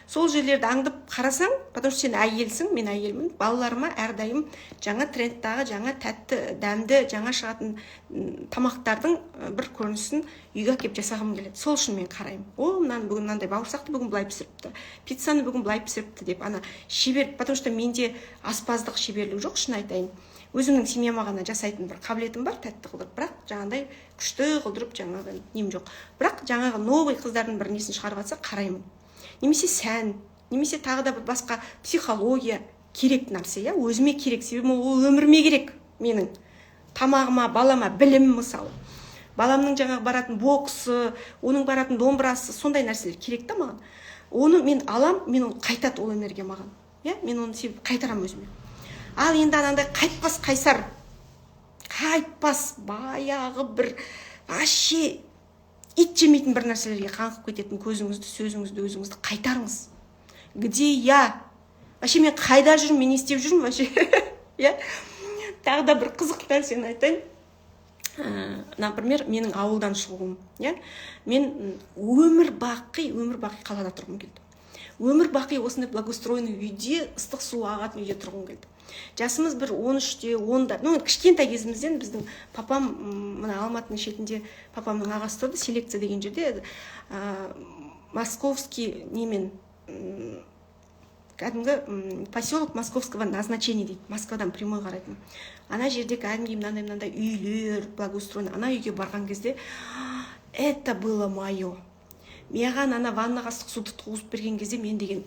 Сол жерлерді аңдып қарасаң, потому что сен әйелсің, мен әйелмін, балаларыма әрдайым жаңа трендтағы, жаңа тәтті, дәмді, жаңа шығатын тамақтардың бір көрінісін үйге әкеп жасағым келеді. Сол үшін мен қараймын. Мынаны бүгін мынандай бауырсақты бүгін былай пісіріпті, пиццаны бүгін былай пісіріпті деп, ана шебер, потому что менде аспаздық шеберлік жоқ, шын айтайын. Өзімнің семьяма ғана жасайтын бір қабілетім бар, тәтті қылдырып, бірақ жаңағыдай күшті қылдырып жаңағы нем жоқ. Бірақ жаңағы новый қыздардың бір несін шығарып жатса қараймын. Немесе сән, немесе тағы да басқа психология керек нәрсе, өзіме керек, себебі ол өміріме керек менің. Тамағыма, балама, білім мысалы. Баламның жаңағы баратын боксы, оның баратын домбырасы, сондай нәрселер керек та маған. Оны мен алам, мен оны қайтады ол энергия маған. Мен оны себеп қайтарам өзіме. Ал енді анандай қайтпас қайсар, қайтпас баяғы бір вообще ит жемейтін бір нәрселерге қаңқып кететін көзіңізді, сөзіңізді, өзіңізді қайтарыңыз. Где я? Вообще мен қайда жүрмін, мен не істеп жүрмін вообще? Тағы да бір қызық нәрсені айтайын. Например, менің ауылдан шығуым. Мен өмір бақи қалада тұрғым келді. Өмір бақи осындай благоустроенный үйде, ыстық су ағатын үйде тұрғым келді. Жасымыз бір 13-те, 10-да, кішкентай кезімізден біздің папам, мына Алматының шетінде папамның ағасы тұрды, селекция деген жерде, московский немен, кәдімгі поселок московского назначения дейді, Москвадан прямой қарайтын. Ана жерде кәдімгі мынандай үйлер, благоустроенный, ана үйге барған кезде, это было мое. Маған ана ваннаға ыстық суды туғызып берген кезде мен деген,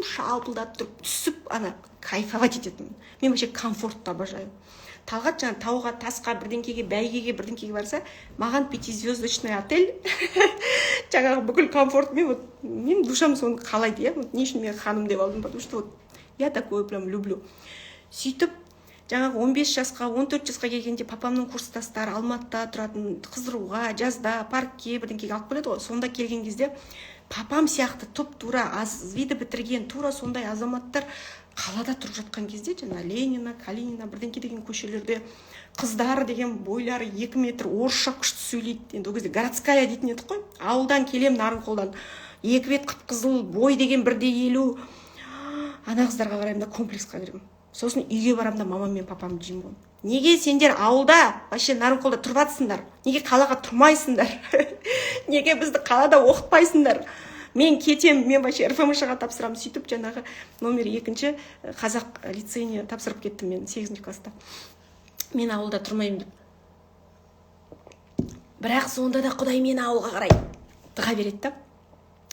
шалпылдап тұрып түсіп ана кайфовать ететінмін. Мен вообще комфортты обожаю. Талғат жаңа тауға, тасқа, бірдеңкеге, бәйгеге, бірдеңкеге барса, маған 5-звездочный отель жаңағы бүкіл комфорт, мен душам соны қалайды, иә. Не үшін мен ханым деп алдым, потому что я такое прям люблю. Сөйтіп, жаңағы 15 жасқа, 14 жасқа келгенде папамның курстастары Алматыда тұратын, Қызыруға, жазда, паркке, бірдеңкеге алып келеді ғой. Сонда келген кезде папам сияқты тура виді бітірген, тура сондай азаматтар қалада тұрып жатқан кезде, жаңа Ленина, Калинина, бірдеңке деген көшелерде қыздар деген бойлары 2 метр орысша күшті сөйлейді. Енді ол кезде городская дейтін едік қой. Ауылдан келем, Нарынқолдан. 2 бет қып-қызыл, бой деген 1:50. Ана қыздарға қараймын да комплексқа кіремін. Сосын үйге барамын да мамам мен папамды жеймін ғой. Неге сендер ауылда, вообще Нарынқолда тұрып жатсыңдар? Неге қалаға тұрмайсыңдар? Неге бізді қалада оқытпайсыңдар? Мен кетем, мен вообще РФМШ-ға тапсырамын. Сөйтіп жаңағы номер 2 қазақ лицейіне тапсырып кеттім мен 8 класста. Мен ауылда тұрмаймын деп. Бірақ сонда да Құдай мені ауылға қарай дұға береді да.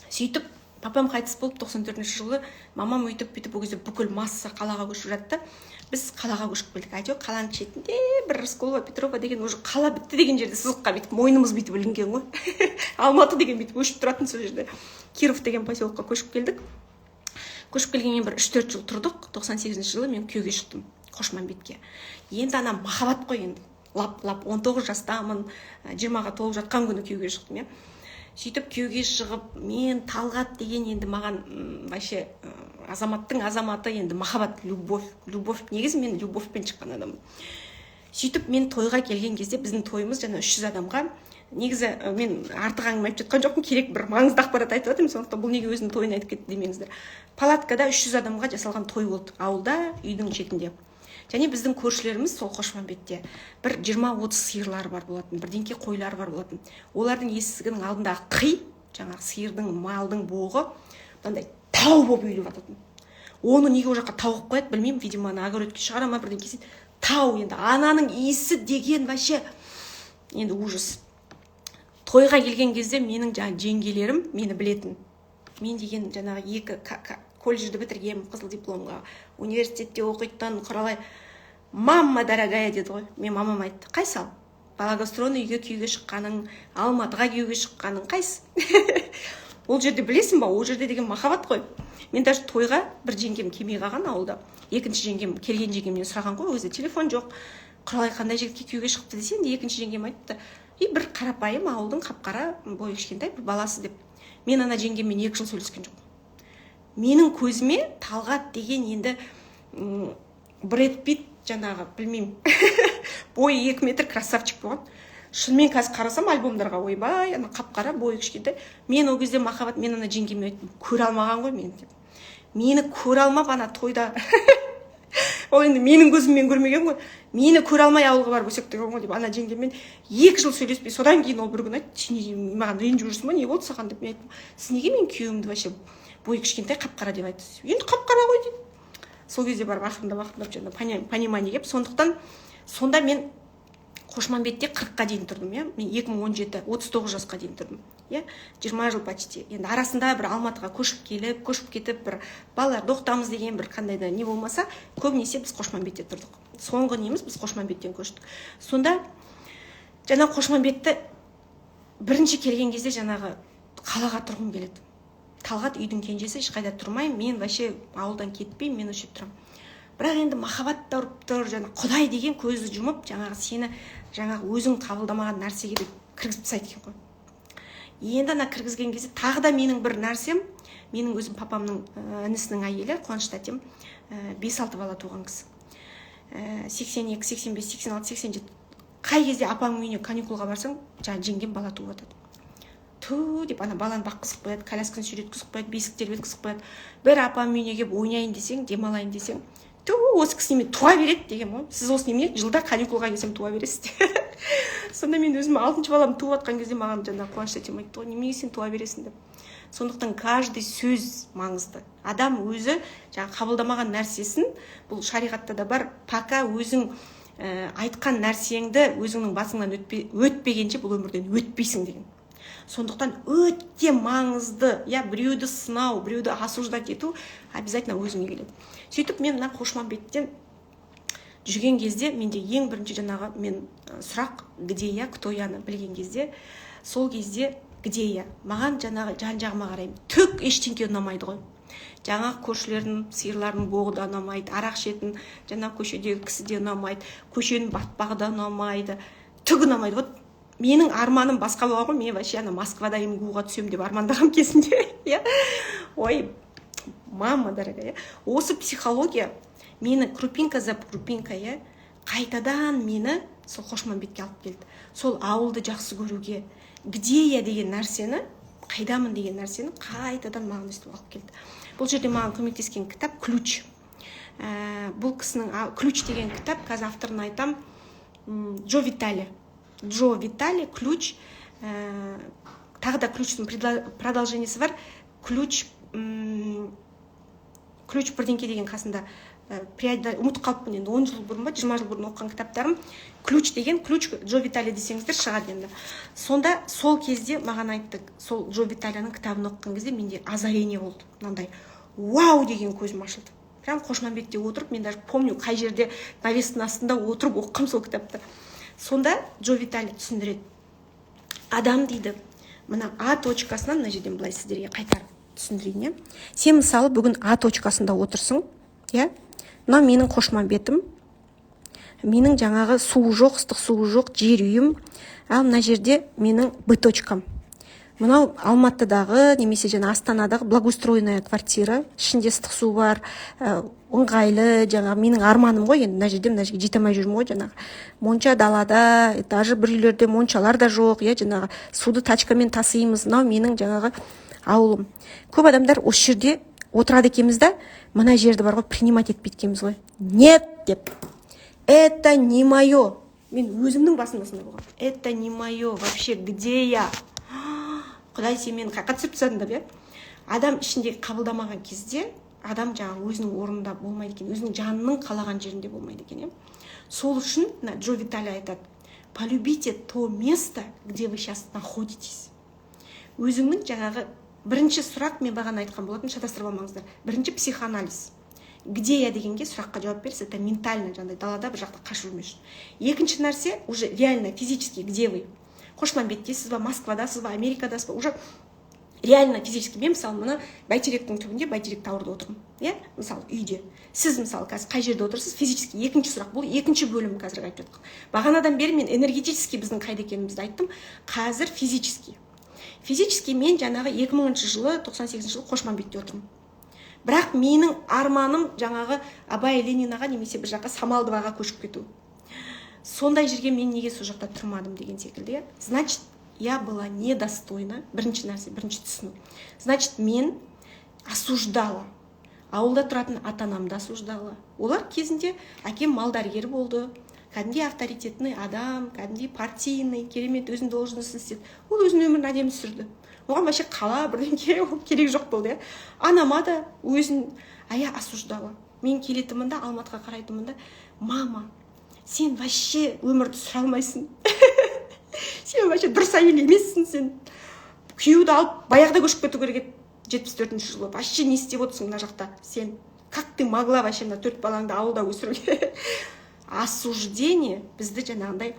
Сөйтіп папам қайтыс болып 94 жылы, мамам өйтіп бүйтіп ол кезде бүкіл масса қалаға көшіп жатты. Біз қалаға көшіп келдік. Әйтеуір қаланың шетінде бір Рысқұлова, Петрова деген уже қала бітті деген жерде сызыққа бүйтіп мойнымыз бүйтіп ілінген ғой. Алматы деген бүйтіп өшіп тұратын сол жерде. Киров деген поселокқа көшіп келдік. Көшіп келгеннен бір 3-4 жыл тұрдық. 98 жылы мен күйеуге шықтым Қошманбетке. Енді ана махаббат қой енді. Лап 19 жастамын, 20-ға толып жатқан күні күйеуге шықтым, иә. Сөйтіп күйеуге шығып, мен Талғат деген енді маған вообще азаматтың азаматы енді махаббат, любовь. Негізі мен любовьпен шыққан адаммын. Сөйтіп мен тойға келген кезде біздің тойымыз жаңа 300 адамға. Негізі мен артық әңгіме айтып жатқан жоқпын, керек бір маңызды ақпарат айтып жатырмын, сондықтан бұл неге өзінің тойын айтып кетті демеңіздер. Палаткада 300 адамға жасалған той болды, ауылда, үйдің шетінде. Және біздің көршілеріміз сол Қошманбетте бір 20-30 сиырлар бар болатын, бірдеңке қойлар бар болатын. Олардың есігінің алдындағы қи, жаңағы сиырдың, малдың боғы, мынандай тау болып үйіліп жататын. Оны неге ол жаққа тау қойып қояды, білмеймін, видимо, огородке шығара ма бірдеңке дейді. Тау енді, ананың иісі деген вообще енді ужас. Тойға келген кезде менің жаңағы жеңгелерім мені білетін. Мен деген жаңағы 2 колледжді бітіргем, қызыл дипломға, университетте оқитын құралай. Мама дорогая деді ғой. Мен мамам айтты, қайсы ал? Благоустроенный үйге күйеуге шыққаның, Алматыға күйеуге шыққаның қайсы? Ол жерде білесің ба? Ол жерде деген махаббат қой. Мен даже тойға бір жеңгем келмей қалған ауылда. Екінші жеңгем, келген жеңгемнен сұраған ғой, өзі телефон жоқ. Құралай қандай жігітке күйеуге шықты десе, енді екінші жеңгем айтты. Бір қарапайым ауылдың қап-қара бойы кішкентай бір баласы деп. Мен ана жеңгеммен 2 жыл сөйлескен жоқ. Менің көзіме Талғат деген енді Брэд Питт жаңағы, білмеймін, бойы 2 метр красавчик болған. Шынымен қазір қарасам альбомдарға, ойбай, ана қап-қара бойы кішкентай. Мен ол кезде махаббат, мен ана жеңгеме айттым, көре алмаған ғой мені деп. Мені көре алмап ана тойда. Ол енді менің көзіммен көрмеген ғой. Мені көре алмай ауылға барып өсек деген ғой деп ана жеңгеммен 2 жыл сөйлеспей, содан кейін ол бір күн айтты, сен маған ренжіп жүрсің ба, не болды саған деп. Мен айттым, сіз неге мен күйеуімді вообще бойы кішкентай қап-қара деп айтты. Енді қап-қара ғой дейді. Сол кезде барып ақырындап жаңа понимание кеп, сондықтан сонда мен Қошманбетте 40-қа дейін тұрдым, иә. Мен 2017 39 жасқа дейін тұрдым, иә. 20 жыл почти. Енді арасында бір Алматыға көшіп кетіп, бір балаларды оқытамыз деген бір қандай да не болмаса, көбінесе біз Қошманбетте тұрдық. Соңғы неміз біз Қошманбеттен көштік. Сонда жаңа Қошманбетті бірінші келген кезде жаңағы қалаға тұрғым келеді. Талғат үйдің кенжесі, ешқайда тұрмаймын, мен вообще ауылдан кетпеймін, мен өшіп тұрамын. Бірақ енді махаббат та ұрып тұр, жаңа Құдай деген көзді жұмып, жаңағы сені жаңағы өзің қабылдамаған нәрсеге кіргізіп тастайды екен ғой. Енді ана кіргізген кезде тағы да менің бір нәрсем, менің өзім папамның інісінің әйелі, Қуаныш тәтем, 5-6 бала туған кісі. 82, 85, 86, 87. Қай кезде апамның үйіне каникулға барсаң, жаңа жеңгем бала туып жатады. Ту деп ана баланы баққызып қояды, колясканы сүйреткізіп қояды, бесік тербеткізіп қояды. Бір апам үйіне келіп ойнайын десең, демалайын десең, ту осы кісі неме туа береді деген ғой. Сіз осы неме жылда каникулға келсем туа бересіз. Сонда мен өзім 6-шы балам туып жатқан кезде маған жаңа Қуаныш тәтем айтты ғой, немене сен туа бересің деп. Сондықтан каждый сөз маңызды. Адам өзі жаңа қабылдамаған нәрсесін, бұл шариғатта да бар, пока өзің айтқан нәрсеңді өзіңнің басыңнан өтпегенше бұл өмірден өтпейсің деген. Сондықтан өте маңызды, біреуді сынау, біреуді осуждать ету обязательно өзіңе келеді. Сөйтіп мен мына Қошмамбеттен жүрген кезде менде ең бірінші жаңағы мен сұрақ где я, кто яны білген кезде, сол кезде где я, маған жаңағы жан-жағыма қараймын, түк ештеңке ұнамайды ғой. Жаңағы көршілердің сиырлардың боғы да ұнамайды, арақ ішетін жаңағы көшедегі кісі де ұнамайды, көшенің батпағы да ұнамайды, түк ұнамайды. Вот менің арманым басқа болған ғой, мен вообще Москвада МГУ-ға түсем деп армандаған кезінде. Ой, мама дорогая, осы психология мені крупинка за крупинка қайтадан мені сол Қошмамбетке алып келді. Сол ауылды жақсы көруге, где я деген нәрсені, қайдамын деген нәрсені қайтадан маған өстіп алып келді. Бұл жерде маған көмектескен кітап «Ключ». Бұл кісінің «Ключ» деген кітап, қазір авторын айтам, Джо Витали. Джо Витали, «Ключ». Тағы да «Ключтың» продолжениесі бар. «Ключ бірдеңке» деген қасында ұмытып қалыппын, енді 10 жыл бұрын ба, 20 жыл бұрын оқыған кітаптарым. «Ключ» деген, «Ключ» Джо Витали десеңіздер шығады енді. Сонда сол кезде маған айтты, сол Джо Виталияның кітабын оқыған кезде менде озарение болды. Мынандай вау деген көзім ашылды. Прям Қошмамбетте отырып, мен даже помню, қай жерде навестің астында отырып оқым сол кітапты. Сонда Джо Витали түсіндіреді. Адам дейді, мына А точкасынан, мына жерден былай сіздерге қайтарып түсіндірейін. Сен мысалы бүгін А точкасында отырсың, мына менің Қошмамбетім, менің жаңағы суы жоқ, ыстық суы жоқ жер үйім, ал мына жерде менің Б точкам. Мынау Алматыдағы немесе жаңа Астанадағы благоустроенная квартира, ішінде ыстық су бар, ыңғайлы, жаңағы менің арманым ғой, енді мына жерде жете алмай жүрмін ғой, жаңағы монша далада, даже бір үйлерде моншалар да жоқ, жаңағы суды тачкамен тасимыз. Мынау менің жаңағы ауылым. Көп адамдар осы жерде отырады екенбіз да, мына жерді бар ғой, принимать етпейді екенбіз ғой. Нет деп. Это не мое. Мен өзімнің басымда сондай болған. Это не мое. Вообще, где я? Құдай сен мені қайқа түсіріп тастадың. Адам ішінде қабылдамаған кезде адам жаңағы өзінің орнында болмайды екен, өзінің жанының қалаған жерінде болмайды екен. Сол үшін Джо Витали айтады: полюбите то место, где вы сейчас находитесь. Өзіңнің жаңағы бірінші сұрақ, мен бағана айтқан болатын, шатастырып алмаңыздар. Бірінші психоанализ. Где я дегенге сұраққа жауап берсе, это ментально, жаңағыдай далада бір жақта қашып жүрмеш. Екінші нәрсе, уже реально физически, где вы? Қошмамбеттесіз ба, Москвадасыз ба, Америкадасыз ба, уже реально физически. Мен мысалы мына Бәйтеректің түбінде, Бәйтерек Тауырда отырмын. Мысалы үйде. Сіз мысалы қазір қай жерде отырсыз? Физически. Екінші сұрақ, бұл екінші бөлім қазір айтып жатқан. Бағанадан бері мен энергетически біздің қайда екенімізді айттым. Қазір физически. Физически мен жаңағы 2000 жылы, 98 жылы Қошмамбетте отырмын. Бірақ менің арманым жаңағы Абай Ленинаға немесе бір жаққа Самалдываға көшіп кету. Сондай жерге мен неге сол жақта тұрмадым деген секілді. Значит, я была недостойна. Бірінші нәрсе, бірінші түсіну. Значит, мен осуждала. Ауылда тұратын ата-анамды осуждала. Олар кезінде әкем малдәрігер болды. Кәдімгідей авторитетный адам, кәдімгідей партийный, керемет өзінің должностын істеді. Ол өзінің өмірін әдемі сүрді. Оған вообще қала бірдеңке керек жоқ болды. Анама да өзін осуждала. Мен келетімін да, Алматыға қарайтымын да: мама, сен вообще өмірді сүре алмайсың. Сен вообще дұрыс әйел емессің, сен күйеуді алып баяғыда көшіп кету керек еді. 74-ші жылы вообще не істеп отырсың мына жақта? Сен как ты могла вообще мына 4 балаңды ауылда өсіруге? Осуждение бізді жаңағындай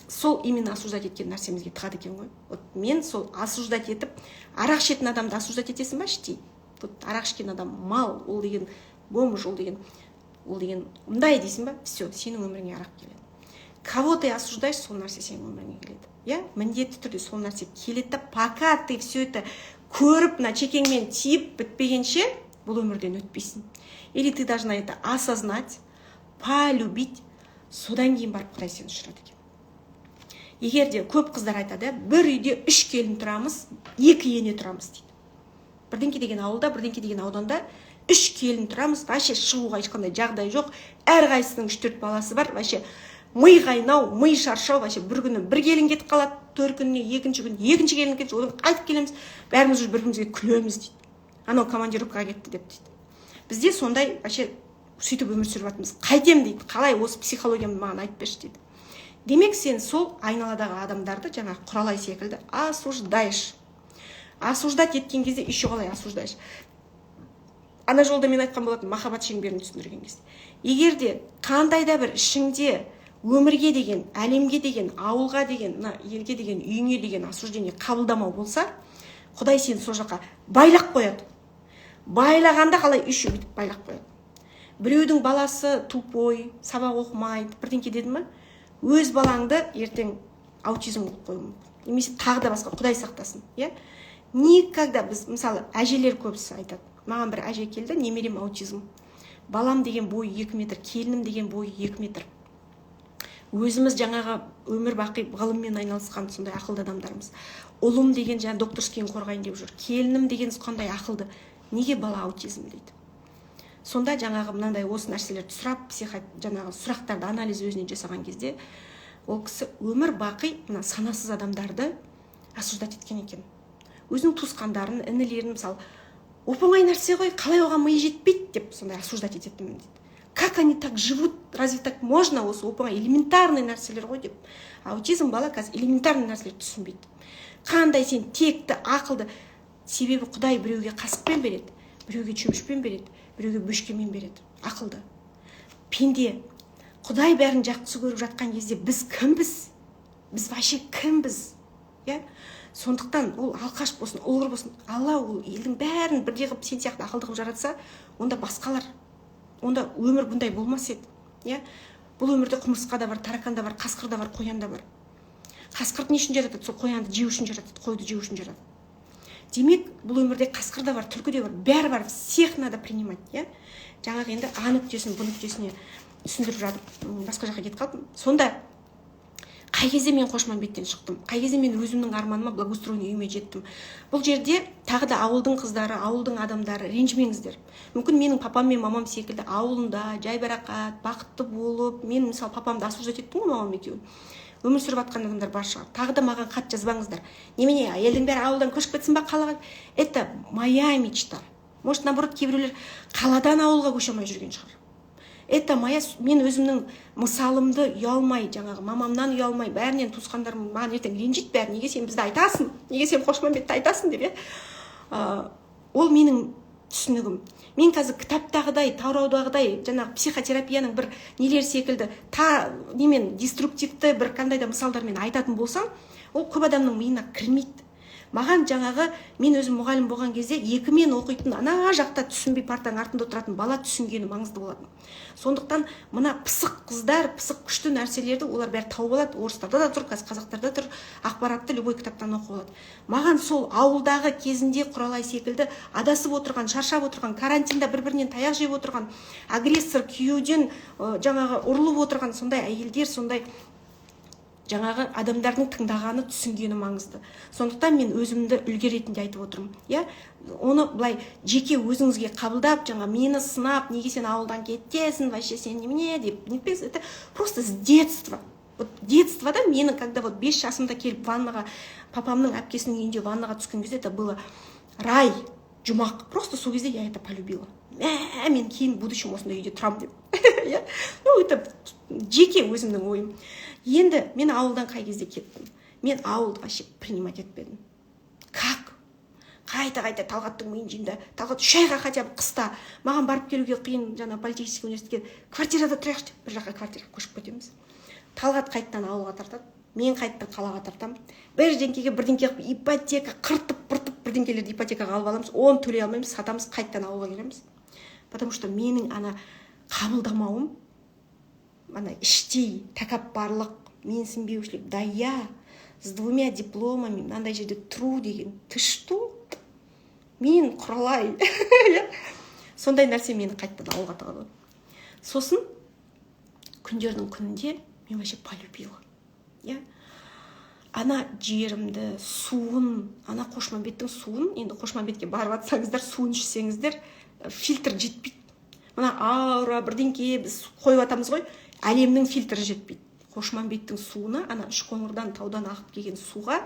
сол именно осуждать еткен нәрсемізге тығады екен ғой. Вот мен сол осуждать етіп, арақ ішетін адамды осуждать етесің ба іштей? Вот арақ ішкен адам мал, ол деген бомж, ол деген мындай дейсің ба? Все, сенің өміріңе арақ келеді. Кого ты осуждаешь, сол нәрсе сенің өміріңе келеді. Міндетті түрде сол нәрсе келеді. Пока ты все это көріп, мына чекеңмен тиіп бітпегенше, бұл өмірден өтпейсің. Или ты должна это осознать, полюбить, содан кейін барып Құдай сені ұшырады екен. Егер де көп қыздар айтады, бір үйде 3 келін тұрамыз, 2 ене тұрамыз дейді. Бірдеңке деген ауылда, бірдеңке деген ауданда 3 келін тұрамыз, вообще шығуға ешқандай жағдай жоқ. Әрқайсының 3-4 баласы бар, вообще ми қайнау, ми шаршау, вообще бір күні бір келін кетіп қалады, 4 күніне, екінші күн екінші келін кетіп, одан қайтып келеміз, бәріміз уже бір-бірімізге күлеміз дейді. Анау командировкаға кетті деп дейді. Бізде сондай вообще сөйтіп өмір сүріп жатырмыз. Қайтем дейді, қалай осы психологияны маған айтып берші дейді. Демек сен сол айналадағы адамдарды жаңа Құралай секілді осуждаешь. Осуждать еткен кезде еще қалай осуждаешь. Ана жолда мен айтқан болатын махаббат шеңберін түсіндірген кезде. Егер де қандай да бір ішіңде өмірге деген, әлемге деген, ауылға деген, елге деген, үйіңе деген осуждение қабылдамау болса, Құдай сен сол жаққа байлақ қояды. Байлағанда қалай үші бүйтіп байлақ қояды. Біреудің баласы тупой, сабақ оқымайды, бірдеңке деді ма? Өз балаңды ертең аутизм болып қоюы мүмкін. Немесе тағы да басқа, Құдай сақтасын, иә? Никогда біз, мысалы, әжелер көбісі айтады. Маған бір әже келді, немерем аутизм. Балам деген бойы 2 метр, келінім деген бойы 2 метр. Өзіміз жаңағы өмір бақи ғылыммен айналысқан сондай ақылды адамдармыз. Ұлым деген жаңа докторскийін қорғайын деп жүр. Келінім деген қандай ақылды. Неге бала аутизм дейді. Сонда жаңағы мынандай осы нәрселерді сұрап, жаңағы сұрақтарды анализ өзіне жасаған кезде, ол кісі өмір бақи мына санасыз адамдарды осуждать еткен екен. Өзінің туысқандарын, інілерін, мысалы, оп-оңай нәрсе ғой, қалай оған миы жетпейді деп сондай осуждать ететін дейді. Как они так живут? Разве так можно? Осы оп-оңай элементарный нәрселер ғой деп. Аутизм бала қазір элементарный нәрселерді түсінбейді. Қандай сен текті, ақылды, себебі Құдай біреуге қасықпен береді, біреуге шөмішпен береді, біреуге бөшкемен береді. Ақылды. Пенде. Құдай бәрін жақсы көріп жатқан кезде біз кімбіз? Біз вообще кімбіз? Иә? Сондықтан ол алқаш болсын, ұлғыр болсын, Алла ол елдің бәрін бірдей қылып сен сияқты ақылды қылып жаратса, онда басқалар, онда өмір бұндай болмас еді. Иә? Бұл өмірде құмырсқа да бар, таракан да бар, қасқыр да бар, қоян да бар. Қасқырды не үшін жаратады? Сол қоянды жеу үшін жаратады, қойды жеу үшін жаратады. Демек, бұл өмірде қасқыр да бар, түлкі де бар, бәрі бар, всех надо принимать, иә? Жаңағы енді А нүктесін, Б нүктесіне түсіндіріп жатып, басқа жаққа кетіп қалдым. Сонда қай кезде мен Қошмамбеттен шықтым, қай кезде мен өзімнің арманыма, благоустроенный үйіме жеттім. Бұл жерде тағы да ауылдың қыздары, ауылдың адамдары ренжімеңіздер. Мүмкін менің папам мен мамам секілді ауылында жайбарақат, бақытты болып, мен мысалы папамды осуждать еттім ғой, мамам екеуін. Өмір сүріп жатқан адамдар бар шығар. Тағы да маған хат жазбаңыздар. Немене, елдің бәрі ауылдан көшіп кетсін ба қалаға? Это моя мечта. Может, наоборот, кейбіреулер қаладан ауылға көше алмай жүрген шығар. Это мен өзімнің мысалымды ұялмай, жаңағы мамамнан ұялмай, бәрінен туысқандарым маған ертең ренжиді бәрі. Неге сен бізді айтасың? Неге сен Қошмамбетті айтасың деп, иә? Ол менің түсінігім. Мен қазір кітаптағыдай, таураудағыдай, жаңағы психотерапияның бір нелер секілді, немен деструктивті бір қандай да мысалдармен айтатын болсам, ол көп адамның миына кірмейді. Маған жаңағы мен өзім мұғалім болған кезде екімен оқитын, ана жақта түсінбей партаның артында отыратын бала түсінгені маңызды болатын. Сондықтан мына пысық қыздар, пысық күшті нәрселерді олар бәрі тауып алады. Орыстарда да тұр, қазақтарда тұр, ақпаратты любой кітаптан оқып алады. Маған сол ауылдағы кезінде Құралай секілді адасып отырған, шаршап отырған, карантинда бір-бірінен таяқ жеп отырған, агрессор күйеуден жаңағы ұрылып отырған сондай әйелдер, сондай жаңағы адамдардың тыңдағаны, түсінгені маңызды. Сондықтан мен өзімді үлгі ретінде айтып отырмын. Иә? Оны былай жеке өзіңізге қабылдап, жаңа мені сынап, неге сен ауылдан кетесің, вообще сен немене деп. Это просто с детства. Вот детствода мені, когда вот 5 жасымда келіп ваннаға, папамның әпкесінің үйінде ваннаға түскен кезде, это было рай, жұмақ. Просто сол кезде я это полюбила. Мен кейін будущем осындай үйде тұрам деп. Ну, это жеке өзімнің ойым. Енді мен ауылдан қай кезде кеттім? Мен ауылды вообще принимать етпедім. Как? Қайта Талғаттың миын жеймін. Талғат 3 айға хотя бы қыста. Маған барып келуге қиын, жаңа политехнический университетке квартирада тұрайықшы деп, бір жаққа квартираға көшіп кетеміз. Талғат қайттан ауылға тартады, мен қайттан қалаға тартамын. Бірдеңкеге ипотека қыртып бірдеңкелерді ипотекаға алып аламыз, оны төлей алмаймыз, сатамыз, қайттан ауылға келеміз. Потому что менің ана қабылдамауым, ана іштей тәкаппарлық, менсінбеушілік, да я с 2 дипломами мынандай жерде тұру деген, ты что? Мен Құралай. Сондай нәрсе мені қайттан ауылға тығады. Сосын күндердің күнінде мен вообще полюбила. Ана жерімді, суын, ана Қошмамбеттің суын, енді Қошмамбетке барып атсаңыздар, суын ішсеңіздер, фильтр жетпейді. Мына аура бірдеңке біз қойып атамыз ғой, әлемнің фильтрі жетпейді. Қошмамбеттің суына, ана Үшқоңырдан, таудан ағып келген суға,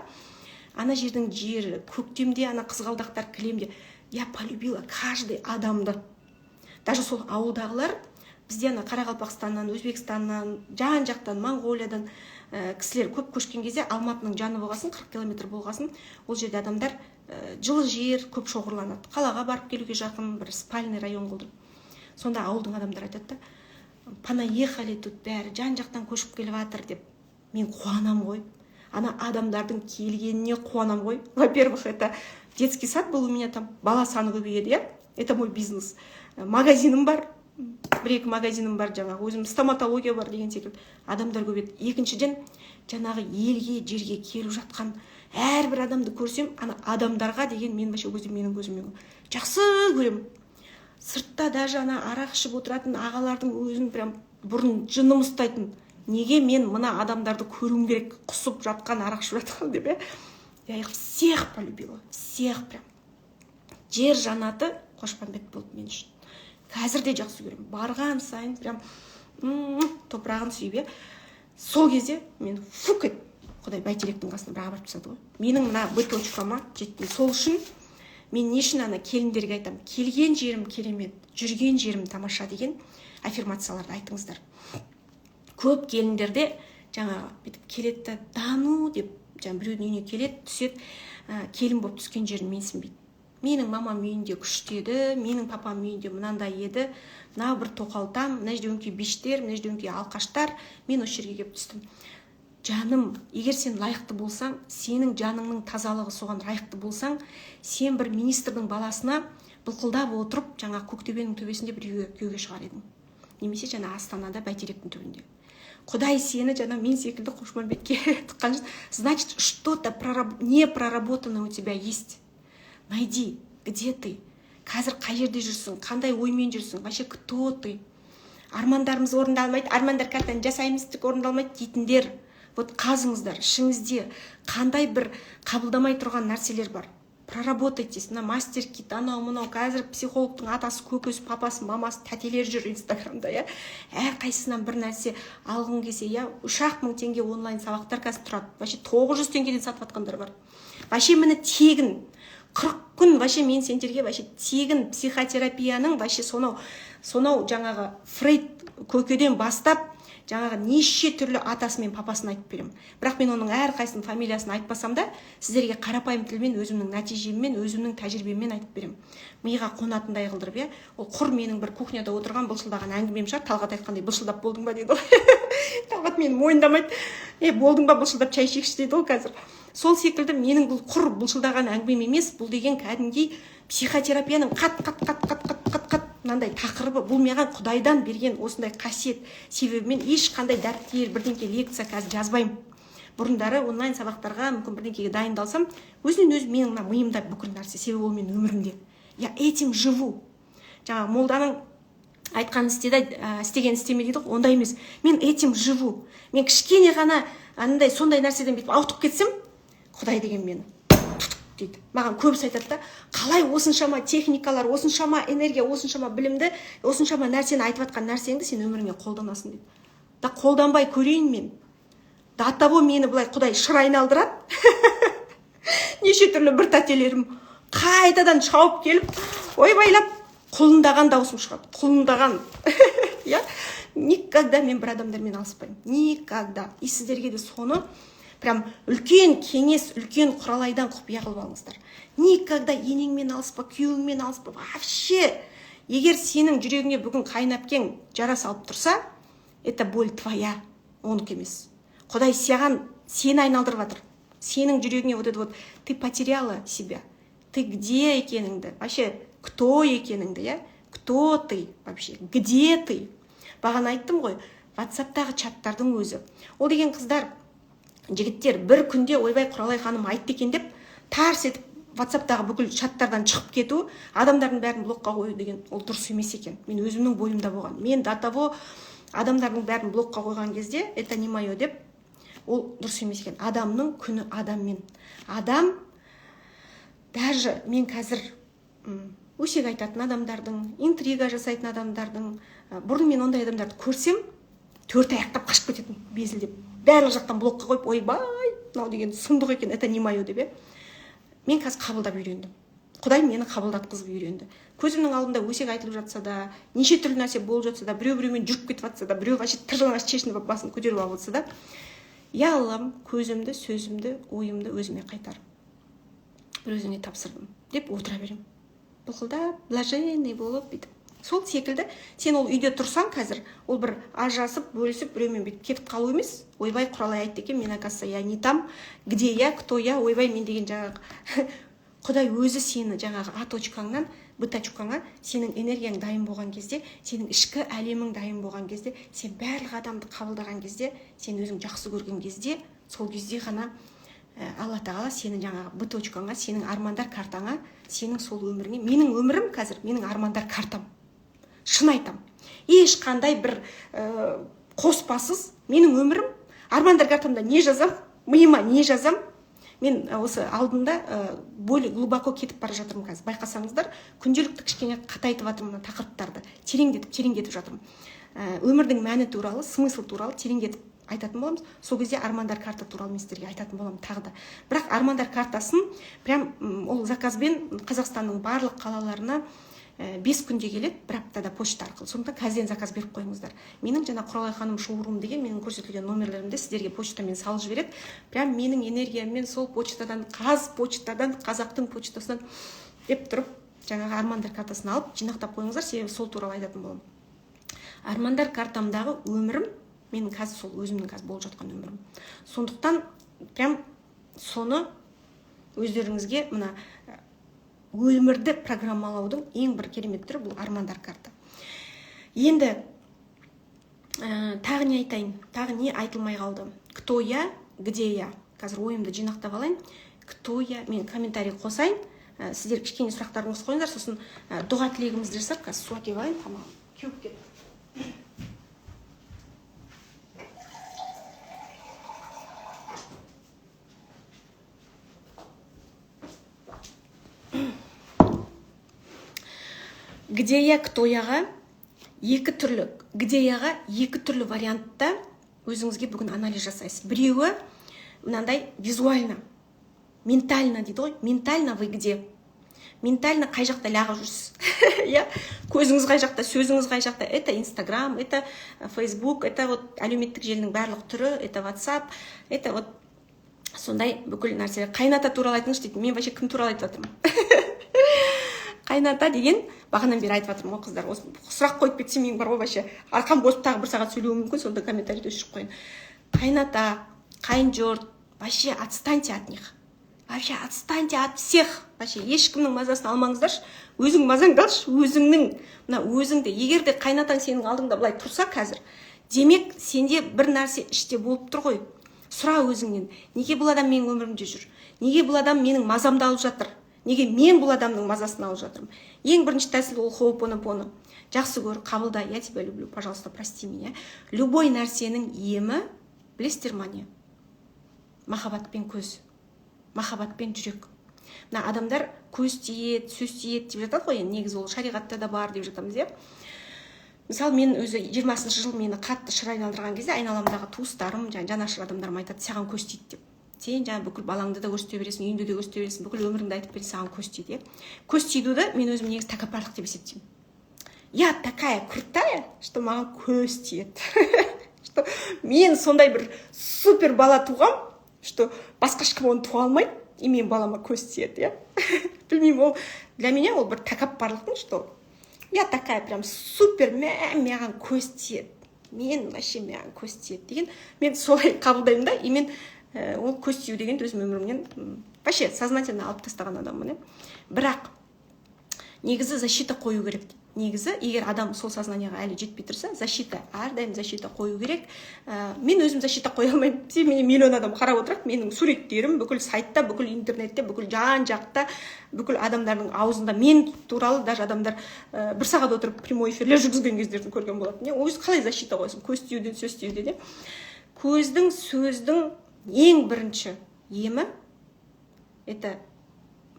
ана жердің жері, көктемде ана қызғалдақтар кілемде. Я полюбила каждый адамды. Даже сол ауылдағылар бізде ана Қарақалпақстаннан, Өзбекстаннан, жан-жақтан, Моңғолиядан кісілер көп көшкен кезде Алматының жаны болғасын, 40 километр болғасын, ол жерде адамдар жылы жер көп шоғырланады. Қалаға барып келуге жақын бір спальный район болды. Сонда ауылдың адамдары айтады да, понаехали тут, бәрі жан-жақтан көшіп келіп жатыр деп. Мен қуанам ғой. Ана адамдардың келгеніне қуанам ғой. Во-первых, это детский сад был у меня там, бала саны көбейеді, я? Это мой бизнес. Магазиным бар, бір-екі магазиным бар жаңағы, өзім стоматология бар деген секілді. Адамдар көбейеді. Екіншіден, жаңағы елге, жерге келіп жатқан әрбір адамды көрсем, ана адамдарға деген мен вообще менің көзіммен жақсы көрем. Сыртта даже ана арақ ішіп отыратын ағалардың өзін прям бұрын жыным ұстайтын. Неге мен мына адамдарды көруім керек, құсып жатқан, арақ ішіп жатқан деп, я их всех полюбила, всех прям. Жер жанаты Қошпанбет болды мен үшін. Қазір де жақсы көрем. Барған сайын прям топырағын сүйіп. Сол кезде мен фук ет. Құдай бәйтеректің қасына бір барып тастады ғой. Менің мына б-точкама жетті. Сол үшін мен не үшін ана келіндерге айтам, келген жерім керемет, жүрген жерім тамаша деген аффирмацияларды айтыңыздар. Көп келіндерде жаңағы бүйтіп келетті, дану деп, жаңа біреудің үйіне келет, түсет, келін болып түскен жерін менсінбейді. Менің мамам үйінде күшті еді, менің папам үйінде мынандай еді, мына бір тоқалтам, мына жерде өңкей бештер, мына жерде өңкей алқаштар, мен осы жерге келіп түстім. Жаным, егер сен лайықты болсаң, сенің жаныңның тазалығы соған лайықты болсаң, сен бір министрдің баласына былқылдап отырып, жаңа Көктөбенің төбесінде бір күйеуге шығар едің. Немесе жаңа Астанада Бәйтеректің төбінде. Құдай сені жаңа мен секілді Қошманбетке тыққан, значит, что-то не проработано у тебя есть. Найди, где ты? Қазір қай жерде жүрсің? Қандай оймен жүрсің? Вообще кто ты? Армандарымыз орындалмайды, армандар картаны жасаймыз, орындалмайды дейтіндер. Вот қазыңыздар, ішіңізде қандай бір қабылдамай тұрған нәрселер бар. Проработайтесь, на мастер-кит, анау-мынау. Қазір психологтың атасы, көкесі, папасы, мамасы, тәтелер жүр Инстаграмда, я. Әрқайсысынан бір нәрсе алғың келсе, я. 3.000 теңге онлайн сабақтар қазір тұрады. Вообще 900 теңгеден сатып атқандар бар. Вообще мені тегін 40 күн вообще мен сендерге вообще тегін психотерапияның вообще сонау жаңағы Фрейд көкеден бастап жаңағы неше түрлі атасы мен папасын айтып берем. Бірақ мен оның әрқайсының фамилиясын айтпасам да, сіздерге қарапайым тілмен өзімнің нәтижеммен, өзімнің тәжірибеммен айтып берем. Миға қонатындай қылдырып, я. Ол құр менің бір кухняда отырған былшылдаған әңгімем шығар. Талғат айтқандай, былшылдап болдың ба дейді ғой. Талғат мені мойындамайды. Болдың ба былшылдап, чай ішейікші дейді ғой қазір. Сол секілді менің бұл құр бұлшылдаған әңгімем емес, бұл деген кәдімгі психотерапияның қат мынандай тақырыбы. Бұл маған Құдайдан берген осындай қасиет себебімен ешқандай дәріптер, бірдеңке лекция қазір жазбаймын. Бұрындары онлайн сабақтарға мүмкін бірдеңкеге дайындалсам, өзінен өзі менің мына миымда бүкіл нәрсе, себебі ол менің өмірімде. Я этим живу. Жаңағы молданың айтқан істеген істеме дейді ғой, ондай емес. Мен этим живу. Мен кішкене ғана андай сондай нәрседен бүйтіп ауытып кетсем, Құдай деген мені дейді. Маған көбісі айтады да, қалай осыншама техникалар, осыншама энергия, осыншама білімді, осыншама нәрсені айтып атқан нәрсеңді сен өміріңе қолданасың дейді. Да қолданбай көрейін мен. Да оттого мені бұлай Құдай шыр айналдырады. Неше түрлі бір тәтелерім қайтадан шауып келіп, ойбайлап, құлындаған даусым шығады. Құлындаған. Я никогда мен бір адамдармен алыспаймын. Никогда. И сіздерге де соны прям үлкен кеңес, үлкен құралайдан құпия қылып алыңыздар. Никогда енеңмен алыспа, күйеуіңмен алыспа. Вообще, егер сенің жүрегіңе бүгін қайнапкен жара салып тұрса, это боль твоя, оныкі емес. Құдай сені айналдырып жатыр. Сенің жүрегіңе вот это вот, ты потеряла себя. Ты где екеніңді? Вообще, кто екеніңді, я? Кто ты вообще? Где ты? Бағана айттым ғой, WhatsApp-тағы чаттардың өзі. Ол деген қыздар, жігіттер бір күнде ойбай Құралай ханым айтты екен деп тарс етіп WhatsApp-тағы бүкіл чаттардан шығып кету, адамдардың бәрін блокқа қою деген ол дұрыс емес екен. Мен өзімнің бойымда болған. Мен до того адамдардың бәрін блокқа қойған кезде это не мое деп ол дұрыс емес екен. Адамның күні адаммен. Адам даже мен қазір өсек айтатын адамдардың, интрига жасайтын адамдардың, бұрын мен ондай адамдарды көрсем, төрт аяқтап қашып кететін, безілдеп. Барлық жақтан блокқа қойып, ойбай, мынау деген сұмдық екен, это не мое деп. Мен қазір қабылдап үйрендім. Құдай мені қабылдатқызып үйренді. Көзімнің алдында өсек айтылып жатса да, неше түрлі нәрсе болып жатса да, біреумен жүріп кетіп жатса да, біреу вообще тыржалаңаш шешініп басын көтеріп алып жатса да, я Аллам, көзімді, сөзімді, ойымды өзіме қайтар. Бір өзіңе тапсырдым деп отыра берем. Бұлқылдап, блаженный болып бүйтіп. Сол секілді сен ол үйде тұрсаң қазір, ол бір ажырасып, бөлісіп, біреумен бүйтіп кетіп қалу емес. Ойбай Құралай айтты екен, мен оказывается я не там, где я, кто я, ойбай мен деген жаңағы Құдай өзі сені жаңағы А точкаңнан Б точкаңа сенің энергияң дайын болған кезде, сенің ішкі әлемің дайын болған кезде, сен барлық адамды қабылдаған кезде, сен өзің жақсы көрген кезде, сол кезде ғана Алла Тағала сенің жаңағы Б точкаңа, сенің армандар картаңа, сенің сол өміріңе, менің өмірім қазір менің армандар картам. Шын айтам. Ешқандай бір қоспасыз менің өмірім, армандар картамда не жазам, миыма не жазам. Мен осы алдында более глубоко кетіп бара жатырмын қазір. Байқасаңыздар, күнделікті кішкене қатайтып жатырмын тақырыптарды. Тереңдетіп жатырмын. Өмірдің мәні туралы, смысл туралы тереңдетіп айтатын боламыз. Сол кезде армандар карта туралы мен сіздерге айтатын боламын тағы да. Бірақ армандар картасын прям ол заказбен Қазақстанның барлық қалаларына 5 күнде келеді, бір аптада почта арқылы. Сондықтан қазірден заказ беріп қойыңыздар. Менің жаңа Құралай ханым шоурум деген менің көрсетілген номерлерімді сіздерге почтамен салып жібереді. Прям менің энергияммен сол почтадан, қазақтың почтасынан деп тұрып, жаңағы армандар картасын алып, жинақтап қойыңыздар, себебі сол туралы айтатын боламын. Армандар картамдағы өмірім, менің қазір сол өзімнің қазір болып жатқан өмірім. Сондықтан прям соны өздеріңізге мына өмірді программалаудың ең бір керемет түрі бұл армандар карта. Енді тағы не айтайын? Тағы не айтылмай қалды? Кто я, где я? Қазір ойымды жинақтап алайын. Кто я? Мен комментарий қосайын. Сіздер кішкене сұрақтарыңызды қойыңыздар, сосын дұға тілегімізді жасап, қазір су әкеліп алайын, тамақ кеуіп кетті. Где я, кто яға екі түрлі вариантта өзіңізге бүгін анализ жасайсыз. Біреуі мынандай визуально, ментально дейді ғой. Ментально вы где? Ментально қай жақта лағы жүрсіз? Көзіңіз қай жақта, сөзіңіз қай жақта? Это Инстаграм, это Фейсбук, это вот әлеуметтік желінің барлық түрі, это WhatsApp, это вот сондай бүкіл нәрселер. Қайната туралы айтыңызшы дейді. Мен вообще кім туралы айтып жатырмын? Қайната деген бағанан бері айтып жатырмын ғой қыздар. Осы сұрақ қойып кетсем мен бар ғой вообще арқам босып тағы 1 сағат сөйлеуім мүмкін, сонда комментарийді өшіріп қойын. Қайната, қайын жұрт, вообще отстаньте от них. Вообще отстаньте от всех. Вообще ешкімнің мазасын алмаңыздаршы. Өзің мазаңды алшы, өзіңді. Егер де қайнатаң сенің алдыңда былай тұрса қазір, демек сенде бір нәрсе іште болып тұр ғой. Сұра өзіңнен, неге бұл адам менің өмірімде жүр? Неге бұл адам менің мазамды алып жатыр? Неге мен бұл адамның мазасын алып жатырмын? Ең бірінші тәсіл ол хоопоноpono. Жақсы көр, қабылда, я тебя люблю, пожалуйста, прости меня. Любой нәрсенің емі, білесіздер ма не? Махаббатпен көз, махаббатпен жүрек. Мына адамдар көз тиеді, сөз тиеді деп жатады ғой, негізі ол шариғатта да бар деп жатамыз, иә? Мысалы, мен өзі 20-шы жыл мені қатты шыр айналдырған кезде айналамдағы туыстарым, жанашыр адамдарым айтады, саған көз тиді деп. Сен жаңа бүкіл балаңды да көрсете бересің, үйіңді де көрсете бересің, бүкіл өміріңді айтып бересің, саған көз тиді. Көз тиюді мен өзім негізі тәкаппарлық деп есептеймін. Я такая крутая, что маған көз тиеді. Что мен сондай бір супер бала туғам, что басқа ешкім оны туа алмайды, и мен балама көз тиеді, білмеймін, ол для меня ол бір тәкаппарлықтың, что я такая прям супер, маған көз тиеді. Мен вообще маған көз тиеді деген, мен солай қабылдаймын да, и мен ол көз тию деген өзім өмірімнен вообще сознательно алып тастаған адаммын. Бірақ негізі защита қою керек. Негізі, егер адам сол сознанияға әлі жетпей тұрса, защита, әрдайым защита қою керек. Мен өзім защита қоя алмаймын. Мені миллион адам қарап отырады, менің суреттерім бүкіл сайтта, бүкіл интернетте, бүкіл жан-жақта, бүкіл адамдардың аузында мен туралы даже адамдар 1 сағат отырып прямой эфирлер жүргізген кездерін көрген болатын. Өзі қалай защита қойсын? Көз тиюден, сөз тиюден. Көздің, сөздің ең бірінші емі это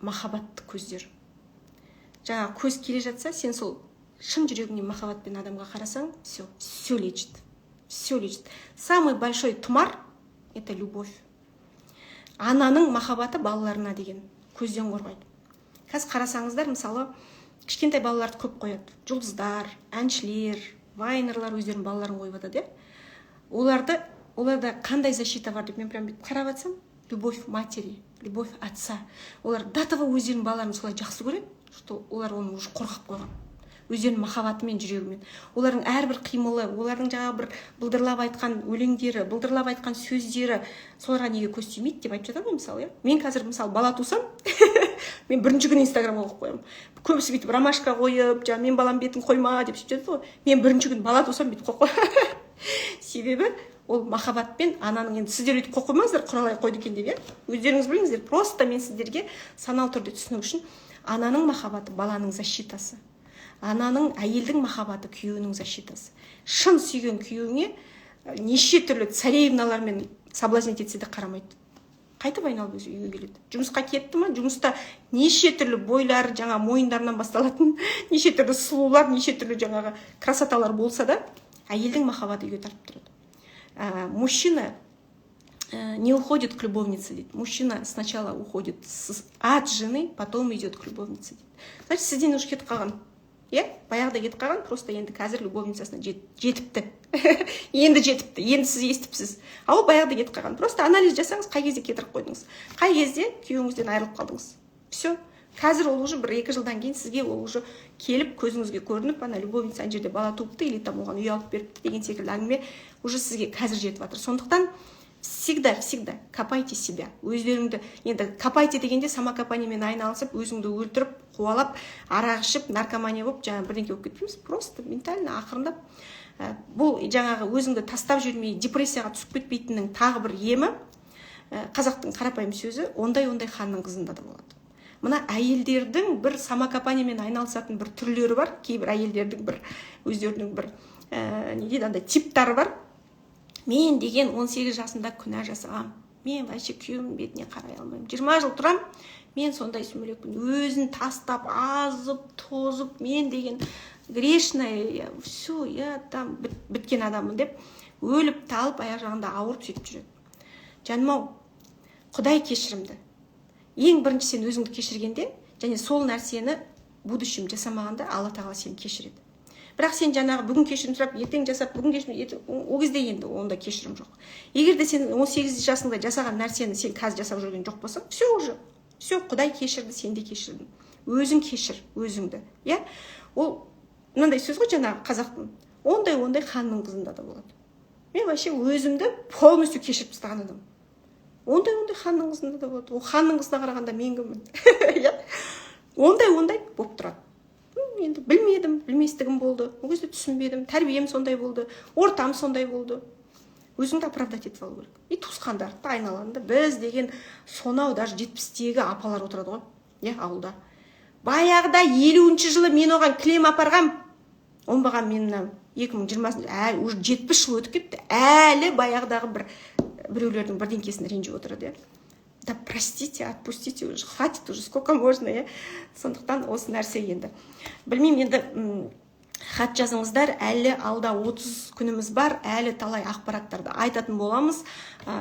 махаббатты көздер. Жаңа көз келе жатса, сен сол шын жүрегіңнен махаббатпен адамға қарасаң, все лечит. Все лечит. Самый большой тұмар это любовь. Ананың махаббаты балаларына деген көзден қорғайды. қазір қарасаңыздар, мысалы, кішкентай балаларды көп қояды. Жұлдыздар, әншілер, вайнерлар өздерінің балаларын қойып жатады, оларда қандай защита бар деп мен прям қарап жатсам, любовь матери, любовь отца. Олар до того өздерінің балаларын солай жақсы көреді, что олар оны уже қорғап қойған. Өздерінің махаббатымен, жүрегімен. Олардың әрбір қимылы, олардың жаңағы бір былдырлап айтқан өлеңдері, былдырлап айтқан сөздері соларға неге көз тимейді деп айтып жатыр ғой, мысалы, иә. Мен қазір, мысалы, бала тусам, мен бірінші күні Инстаграмға қойып қоямын. Көбісі бүйтіп ромашка қойып, жаңа мен балам бетін қойма деп сөйтіп жатыр ғой. Мен бірінші күн бала тусам бүйтіп қойып қоямын. Себебі ол махаббатпен ананың, енді сіздер өйтіп қойып қоймаңыздар, құралай қойды екен деп, иә. Өздеріңіз біліңіздер, просто мен сіздерге саналы түрде түсіну үшін ананың махаббаты баланың защитасы. Ананың, әйелдің махаббаты күйеуінің защитасы. Шын сүйген күйеуіңе неше түрлі царевналармен соблазнить етсе де қарамайды. Қайтып айналып өзі үйге келеді. Жұмысқа кетті ма, жұмыста неше түрлі бойлар, жаңа мойындарынан басталатын, неше түрлі сұлулар, неше түрлі жаңағы красоталар болса да, әйелдің махаббаты үйге тартып тұрады. Мужчина не уходит к любовнице, дейді. Мужчина сначала уходит от жены, потом идет к любовнице, дейді. Значит, сізден уже кетіп қалған. Иә, баяғыда кетіп қалған, просто енді қазір любовницасына жетіпті. Енді жетіпті, енді сіз естіпсіз. Ал баяғыда кетіп қалған. Просто анализ жасаңыз, қай кезде кетіріп қойдыңыз, қай кезде күйеуіңізден айырылып қалдыңыз. Все. Қазір ол уже 1-2 жылдан кейін сізге ол уже келіп көзіңізге көрініп, ана любовница ана жерде бала туыпты, или там оған үй алып беріпті деген секілді әңгіме уже сізге қазір жетіп жатыр. Сондықтан всегда копайте себя. Өздеріңді, енді копайте дегенде самокопаниямен айналысып, өзіңді өлтіріп, қуалап, арақ ішіп, наркомания болып, жаңа бірдеңке болып кетпейміз. Просто ментально ақырындап. Бұл жаңағы өзіңді тастап жүрмей, депрессияға түсіп кетпейтіннің тағы бір емі, қазақтың қарапайым сөзі, ондай ханның қызында да болады. Мына әйелдердің бір самокопаниямен айналысатын бір түрлері бар, кейбір әйелдердің бір өздерінің бір не дейді, андай типтары бар. Мен деген 18 жасында күнә жасағам. Мен вообще күйеуімнің бетіне қарай алмаймын. 20 жыл тұрам, мен сондай сүмелекпін. Өзін тастап, азып, тозып, мен деген грешная, все, я там біткен адаммын деп, өліп, талып, аяқ жағында ауырып сөйтіп жүреді. Жаным-ау, Құдай кешірімді. Ең бірінші сен өзіңді кешіргенде, және сол нәрсені будущем жасамағанда Алла тағала сені кешіреді. Бірақ сен жаңағы бүгін кешірім сұрап, ертең жасап, бүгін кешірім, о кезде енді онда кешірім жоқ. Егер де сен 18 жасыңда жасаған нәрсені сен қазір жасап жүрген жоқ болсаң, все уже. Все, Құдай кешірді, сен де кешірдің. Өзің кешір, өзіңді. Иә? Ол мынандай сөз ғой жаңағы қазақтың. Ондай ханның қызында да болады. Мен вообще өзімді полностью кешіріп тастаған адаммын. Ондай ханның қызында да болады. Ол ханның қызына қарағанда мен кіммін? Ондай болып тұрады. Енді білмедім, білместігім болды. Ол кезде түсінбедім, тәрбием сондай болды, ортам сондай болды. Өзіңді оправдать етіп алу керек. И туысқандарды айналаңда біз деген сонау даже 70-тегі апалар отырады ғой, иә, ауылда. Баяғыда 50-ші жылы мен оған кілем апарғам. Оңбаған мен 2020 уже 70 жыл өтіп кетті. Әлі баяғыдағы біреулердің бірдеңкесін ренжіп отырады, иә. Да простите, отпустите уже, хватит уже, сколько можно, иә. Сондықтан осы нәрсе енді. Білмеймін, енді хат жазыңыздар, әлі алда 30 күніміз бар, әлі талай ақпараттарды айтатын боламыз.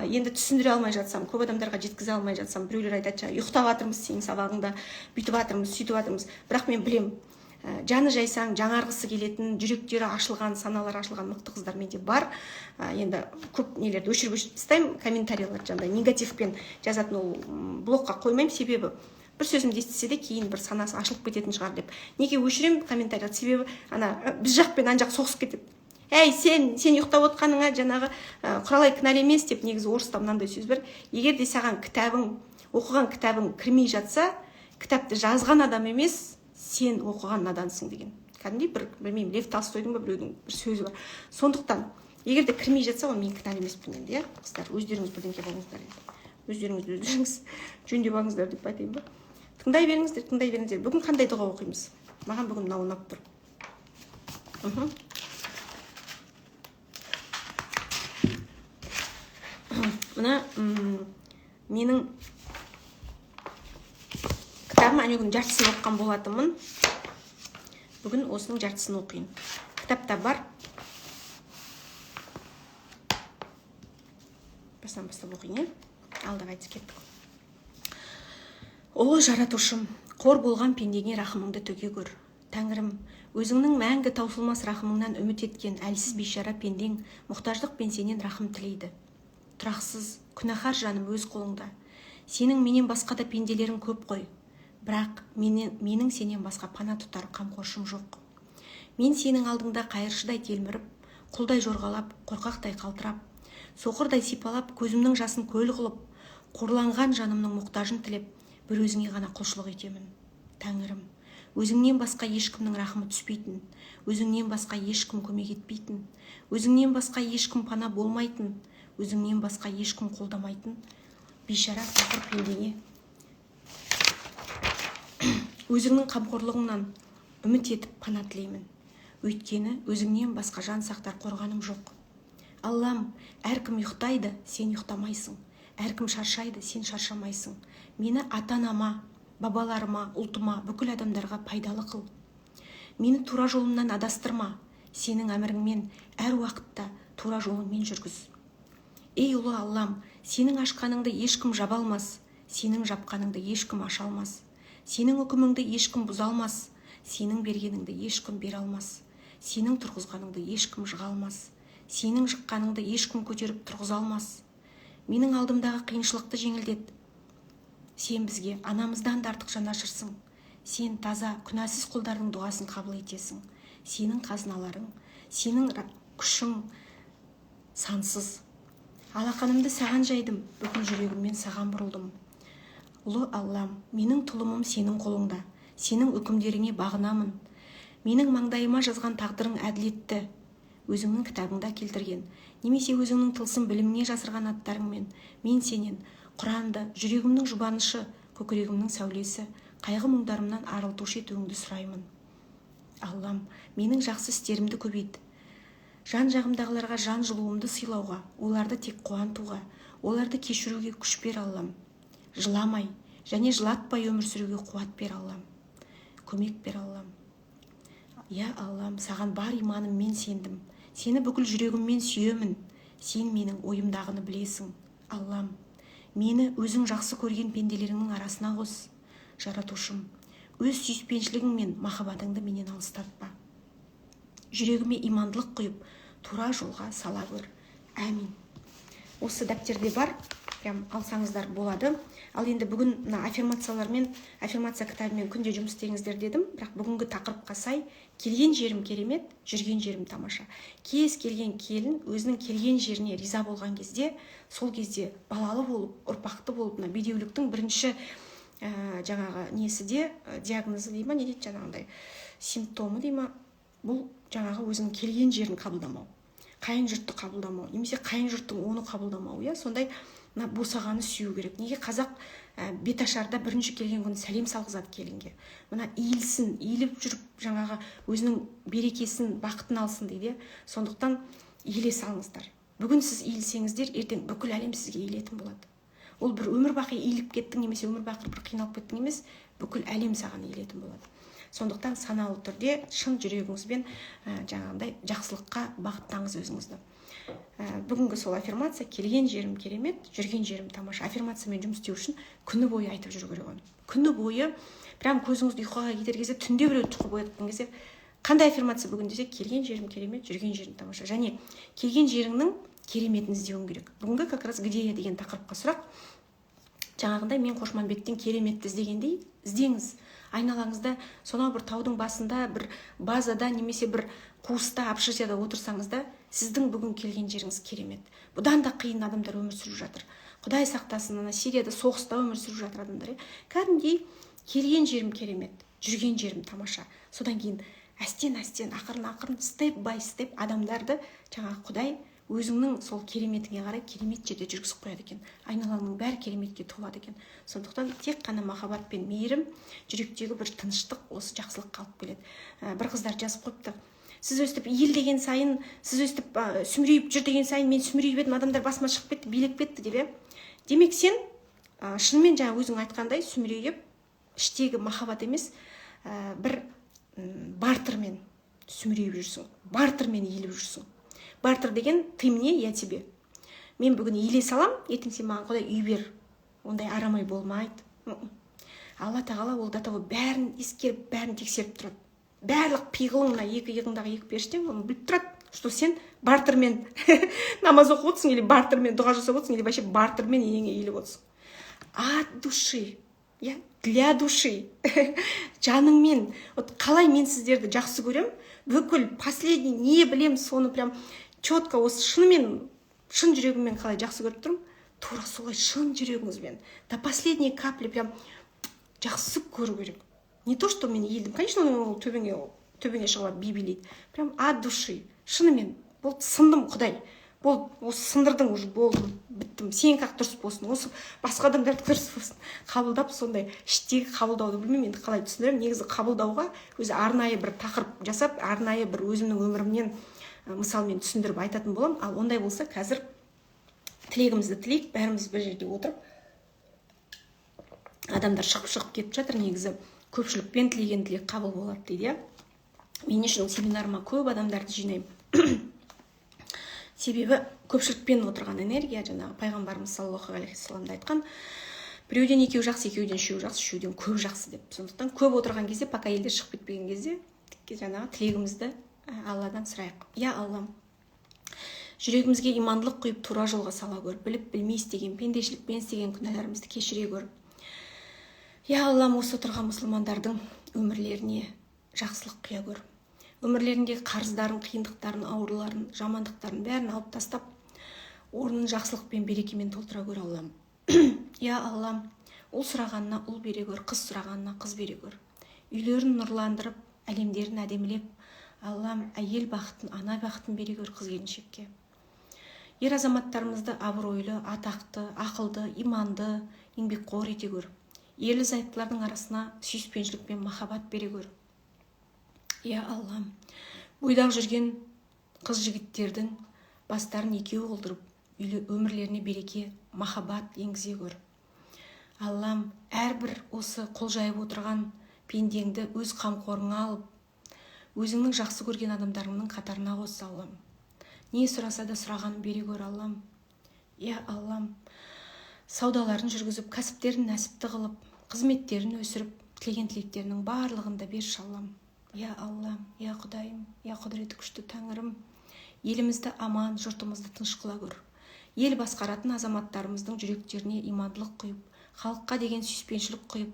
Енді түсіндіре алмай жатсам, көп адамдарға жеткізе алмай жатсам, біреулер айтады, ұйықтап жатырмыз сенің сабағыңда, бүйтіп жатырмыз, сөйтіп жатырмыз. Бірақ мен білем, жаны жайсаң, жаңарғысы келетін, жүректері ашылған, саналары ашылған мықты қыздар менде бар. Енді көп нелерді өшіріп тастаймын, комментарийлер жаңағыдай негативпен жазатын ол блокқа қоймаймын, себебі бір сөзімді естісе де кейін бір санасы ашылып кететін шығар деп. Неге өшірем комментарийлерді? Себебі ана біз жақ пен ан жақ соғысып кетеді. Әй, сен ұйықтап отқаныңа жаңағы құралай кінәлі емес деп, негізі орыста мынандай сөз бар. Егер де саған оқыған кітабың кірмей жатса, кітапты жазған адам емес, сен оқыған надансың деген. Кәдімгідей білмеймін, Лев Толстойдың ба біреудің бір сөзі бар. Сондықтан, егер де кірмей жатса, ол мен кінәлі емеспін енді, иә, қыздар, өздеріңіз бірдеңке болыңыздар енді. Өздеріңіз жөндеп алыңыздар деп айтайын ба. Тыңдай беріңіздер. Бүгін қандай дұға оқимыз? Маған бүгін мынау ұнап тұр. Мына менің кітабым әнеугүн жартысын оқыған болатынмын. Бүгін осының жартысын оқиын. Кітапта бар. Бастап оқиын, е? Алдағы айтып кеттік. Ұлы жаратушым, Қор болған пендеңе рахымыңды төге көр. Тәңірім, өзіңнің мәңгі таусылмас рахымыңнан үміт еткен әлсіз бейшара пендең мұқтаждықпен сенен рахым тілейді. Тұрақсыз, күнәһар жаным өз қолыңда. Сенің менен басқа да пенделерің көп қой. Бірақ менің сенен басқа пана тұтар қамқоршым жоқ. Мен сенің алдыңда қайыршыдай телміріп, құлдай жорғалап, қорқақтай қалтырап, соқырдай сипалап, көзімнің жасын көл қылып, қорланған жанымның мұқтажын тілеп, бір өзіңе ғана құлшылық етемін. Тәңірім, өзіңнен басқа ешкімнің рахымы түспейтін, өзіңнен басқа ешкім көмек етпейтін, өзіңнен басқа ешкім пана болмайтын, өзіңнен басқа ешкім қолдамайтын бейшара фақыр пендеңе өзіңнің қамқорлығыңнан үміт етіп пана тілеймін. Өйткені өзіңнен басқа жан сақтар қорғаным жоқ. Аллам, әркім ұйықтайды, сен ұйықтамайсың. Әркім шаршайды, сен шаршамайсың. Мені ата-анама, бабаларыма, ұлтыма, бүкіл адамдарға пайдалы қыл. Мені тура жолымнан адастырма. Сенің әміріңмен әр уақытта тура жолыңмен жүргіз. Ей ұлы Аллам, сенің ашқаныңды ешкім жаба алмас, сенің жапқаныңды ешкім аша алмас. Сенің үкіміңді ешкім бұза алмас, сенің бергеніңді ешкім бере алмас. Сенің тұрғызғаныңды ешкім жыға алмас, сенің жыққаныңды ешкім көтеріп тұрғыза алмас. Менің алдымдағы қиыншылықты жеңілдет. Сен бізге анамыздан да артық жанашырсың. Сен таза, күнәсіз құлдардың дұғасын қабыл етесің. Сенің қазыналарың, сенің күшің сансыз. Алақанымды саған жайдым, бүкіл жүрегіммен саған бұрылдым. Ұлы Аллам, менің тұлымым сенің қолыңда, сенің үкімдеріңе бағынамын. Менің маңдайыма жазған тағдырың әділетті, өзіңнің кітабыңда келтірген, немесе өзіңнің тылсым біліміне жасырған аттарыңмен, мен сенен Құранды, жүрегімнің жұбанышы, көкірегімнің сәулесі, қайғы мұңдарымнан арылтушы етуіңді сұраймын. Аллам, менің жақсы істерімді көбейт. Жан жағымдағыларға жан жылуымды сыйлауға, оларды тек қуантуға, оларды кешіруге күш бер Аллам. Жыламай және жылатпай өмір сүруге қуат бер Аллам. Көмек бер Аллам. Я Аллам, саған бар иманыммен сендім. Сені бүкіл жүрегіммен сүйемін. Сен менің ойымдағыны білесің. Аллам, мені өзің жақсы көрген пенделеріңнің арасына қос. Жаратушым, өз сүйіспеншілігің мен махаббатыңды менен алыстатпа. Жүрегіме имандылық құйып, тура жолға сала көр. Әмин. Осы дәптерде бар, прям алсаңыздар болады. Ал енді бүгін аффирмациялармен, аффирмация кітабымен күнде жұмыс істеңіздер дедім. Бірақ бүгінгі тақырыпқа сай, келген жерім керемет, жүрген жерім тамаша. Кез келген келін өзінің келген жеріне риза болған кезде, сол кезде балалы болып, ұрпақты болып, бедеуліктің бірінші жаңағы несі де, диагнозы дей ма, не дейді жаңағындай, симптомы дей ма, бұл жаңағы өзінің келген жерін қабылдамау, қайын жұртты қабылдамау, немесе қайын жұрттың оны қабылдамау, сондай босағаны сүю керек. Неге қазақ беташарда бірінші келген күні сәлем салғызады келінге. Мына иілсін, иіліп жүріп жаңағы өзінің берекесін, бақытын алсын дейді. Сондықтан иіле салыңыздар. Бүгін сіз иілсеңіздер, ертең бүкіл әлем сізге иілетін болады. Ол бір өмір бақи иіліп кеттің немесе өмір бақи бір қиналып кеттің емес, бүкіл әлем саған иілетін болады. Сондықтан саналы түрде шын жүрегіңізбен жаңағындай жақсылыққа бағыттаңыз өзіңізді. Бүгінгі сол аффирмация, келген жерім керемет, жүрген жерім тамаша. Аффирмациямен жұмыс істеу үшін күні бойы айтып жүру керек оны. Күні бойы, прям көзіңізді ұйқыға кетер кезде, түнде біреу тұқып оятқан кезде, қандай аффирмация бүгін десе, келген жерім керемет, жүрген жерім тамаша. Және келген жеріңнің кереметін іздеуің керек. Бүгінгі как раз где я деген тақырыпқа сұрақ. Жаңағындай мен Қошманбеттен кереметті іздегендей іздеңіз. Айналаңызда сонау бір таудың басында, бір базада немесе бір қуыста, общежитияда отырсаңыз да, сіздің бүгін келген жеріңіз керемет. Бұдан да қиын адамдар өмір сүріп жатыр. Құдай сақтасын, Сирияда соғыста өмір сүріп жатыр адамдар. Кәдімгідей келген жерім керемет, жүрген жерім тамаша. Содан кейін әстен, ақырын, степ бай степ адамдарды жаңағы Құдай өзіңнің сол кереметіңе қарай керемет жерде жүргізіп қояды екен. Айналаңның бәрі кереметке толады екен. Сондықтан тек қана махаббат пен мейірім, жүректегі бір тыныштық осы жақсылыққа алып келеді. Бір қыздар жазып қойыпты. Сіз өстіп ел деген сайын, сіз өстіп сүмірейіп жүр деген сайын, мен сүмірейіп едім, адамдар басыма шығып кетті, билеп кетті деп. Демек сен шынымен жаңа өзің айтқандай сүмірейіп, іштегі махаббат емес, бір бартермен сүмірейіп жүрсің, бартермен иіліп жүрсің. Бартер деген ты мне, я тебе. Мен бүгін иіле салам, ертең сен маған Құдай үй бер. Ондай арамай болмайды. Алла тағала ол до того бәрін ескеріп, бәрін тексеріп тұрады. Барлық пиғылың, мына екі иығыңдағы екі періштең оны біліп тұрады, что сен бартермен намаз оқып отырсың, или бартермен дұға жасап отырсың, или вообще бартермен енеңе иіліп отырсың. От души, для души, жаныңмен. Вот қалай мен сіздерді жақсы көрем, бүкіл последний не білем, соны прям четко осы шынымен, шын жүрегіммен қалай жақсы көріп тұрмын, тура солай шын жүрегіңізбен до последней капли прям жақсы көру керек. Не то, что мен елдім. Конечно, ол төбеңе шығып би билейді. Прям от души. Шынымен, болды, сындым, Құдай. Болды, осы сындырдың уже, болдым, біттім. Сен как дұрыс болсын, осы басқа адамдарды дұрыс болсын. Қабылдап, сондай іштегі қабылдауды білмеймін, енді қалай түсіндірем. Негізі қабылдауға өзі арнайы бір тақырып жасап, арнайы бір өзімнің өмірімнен мысалмен түсіндіріп айтатын болам. Ал ондай болса, қазір тілегімізді тілейік, бәріміз бір жерде отырып, адамдар шығып кетіп жатыр. Негізі көпшілікпен тілеген тілек қабыл болады дейді. Мен үшін семинарыма көп адамдарды жинаймын. Себебі көпшілікпен отырған энергия, жаңағы пайғамбарымыз саллаллаху алейхи вассаламда айтқан, біреуден екеу жақсы, екеуден үшеу жақсы, үшеуден көп жақсы деп. Сондықтан көп отырған кезде, пока елдер шығып кетпеген кезде, жаңағы тілегімізді Алладан сұрайық. Я Аллам, жүрегімізге имандылық құйып тура жолға сала көр, біліп білмей істеген, пендешілікпен істеген күнәларымызды кешіре көр. Я Аллам, осы отырған мұсылмандардың өмірлеріне жақсылық құя көр. Өмірлеріндегі қарыздарын, қиындықтарын, ауруларын, жамандықтарын бәрін алып тастап, орнын жақсылық пен берекемен толтыра көр, Аллам. Я Аллам, ұл сұрағанына ұл бере көр, қыз сұрағанына қыз бере көр. Үйлерін нұрландырып, әлемдерін әдемілеп, Аллам, әйел бақытын, ана бақытын бере көр қыз-келіншекке. Ер азаматтарымызды абыройлы, атақты, ақылды, иманды, еңбекқор ете көр. Ерлі-зайыптылардың арасына сүйіспеншілік пен махаббат бере көр. Я Аллам, бойдақ жүрген қыз-жігіттердің бастарын екеу қылдырып, өмірлеріне береке, махаббат енгізе көр. Аллам, әрбір осы қол жайып отырған пендеңді өз қамқорыңа алып, өзіңнің жақсы көрген адамдарыңның қатарына қос, Аллам. Не сұраса да сұрағанын бере көр, Аллам. Я Аллам, саудаларын жүргізіп, кәсіптерін нәсіпті қылып, қызметтерін өсіріп, тілеген тілектерінің барлығында берші, Аллам. Я Аллам, я Құдайым, я құдіреті күшті Тәңірім, елімізді аман, жұртымызды тыныш қыла көр. Ел басқаратын азаматтарымыздың жүректеріне имандылық құйып, халыққа деген сүйіспеншілік құйып,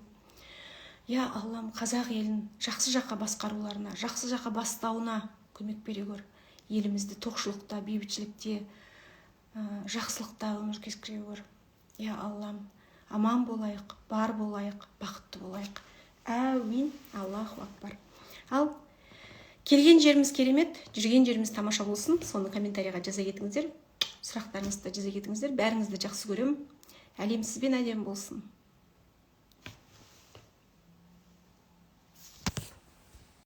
я Аллам, қазақ елін жақсы жаққа басқаруларына, жақсы жаққа бастауына көмек бере көр. Елімізді тоқшылықта, бейбітшілікте, жақсылықта өмір кескіре көр. Я Аллам, аман болайық, бар болайық, бақытты болайық. Әмин. Аллаху акбар. Ал келген жеріміз керемет, жүрген жеріміз тамаша болсын. Соны комментарийға жаза кетіңіздер. Сұрақтарыңызды жаза кетіңіздер. Бәріңізді жақсы көремін. Әлем сізбен әдемі болсын.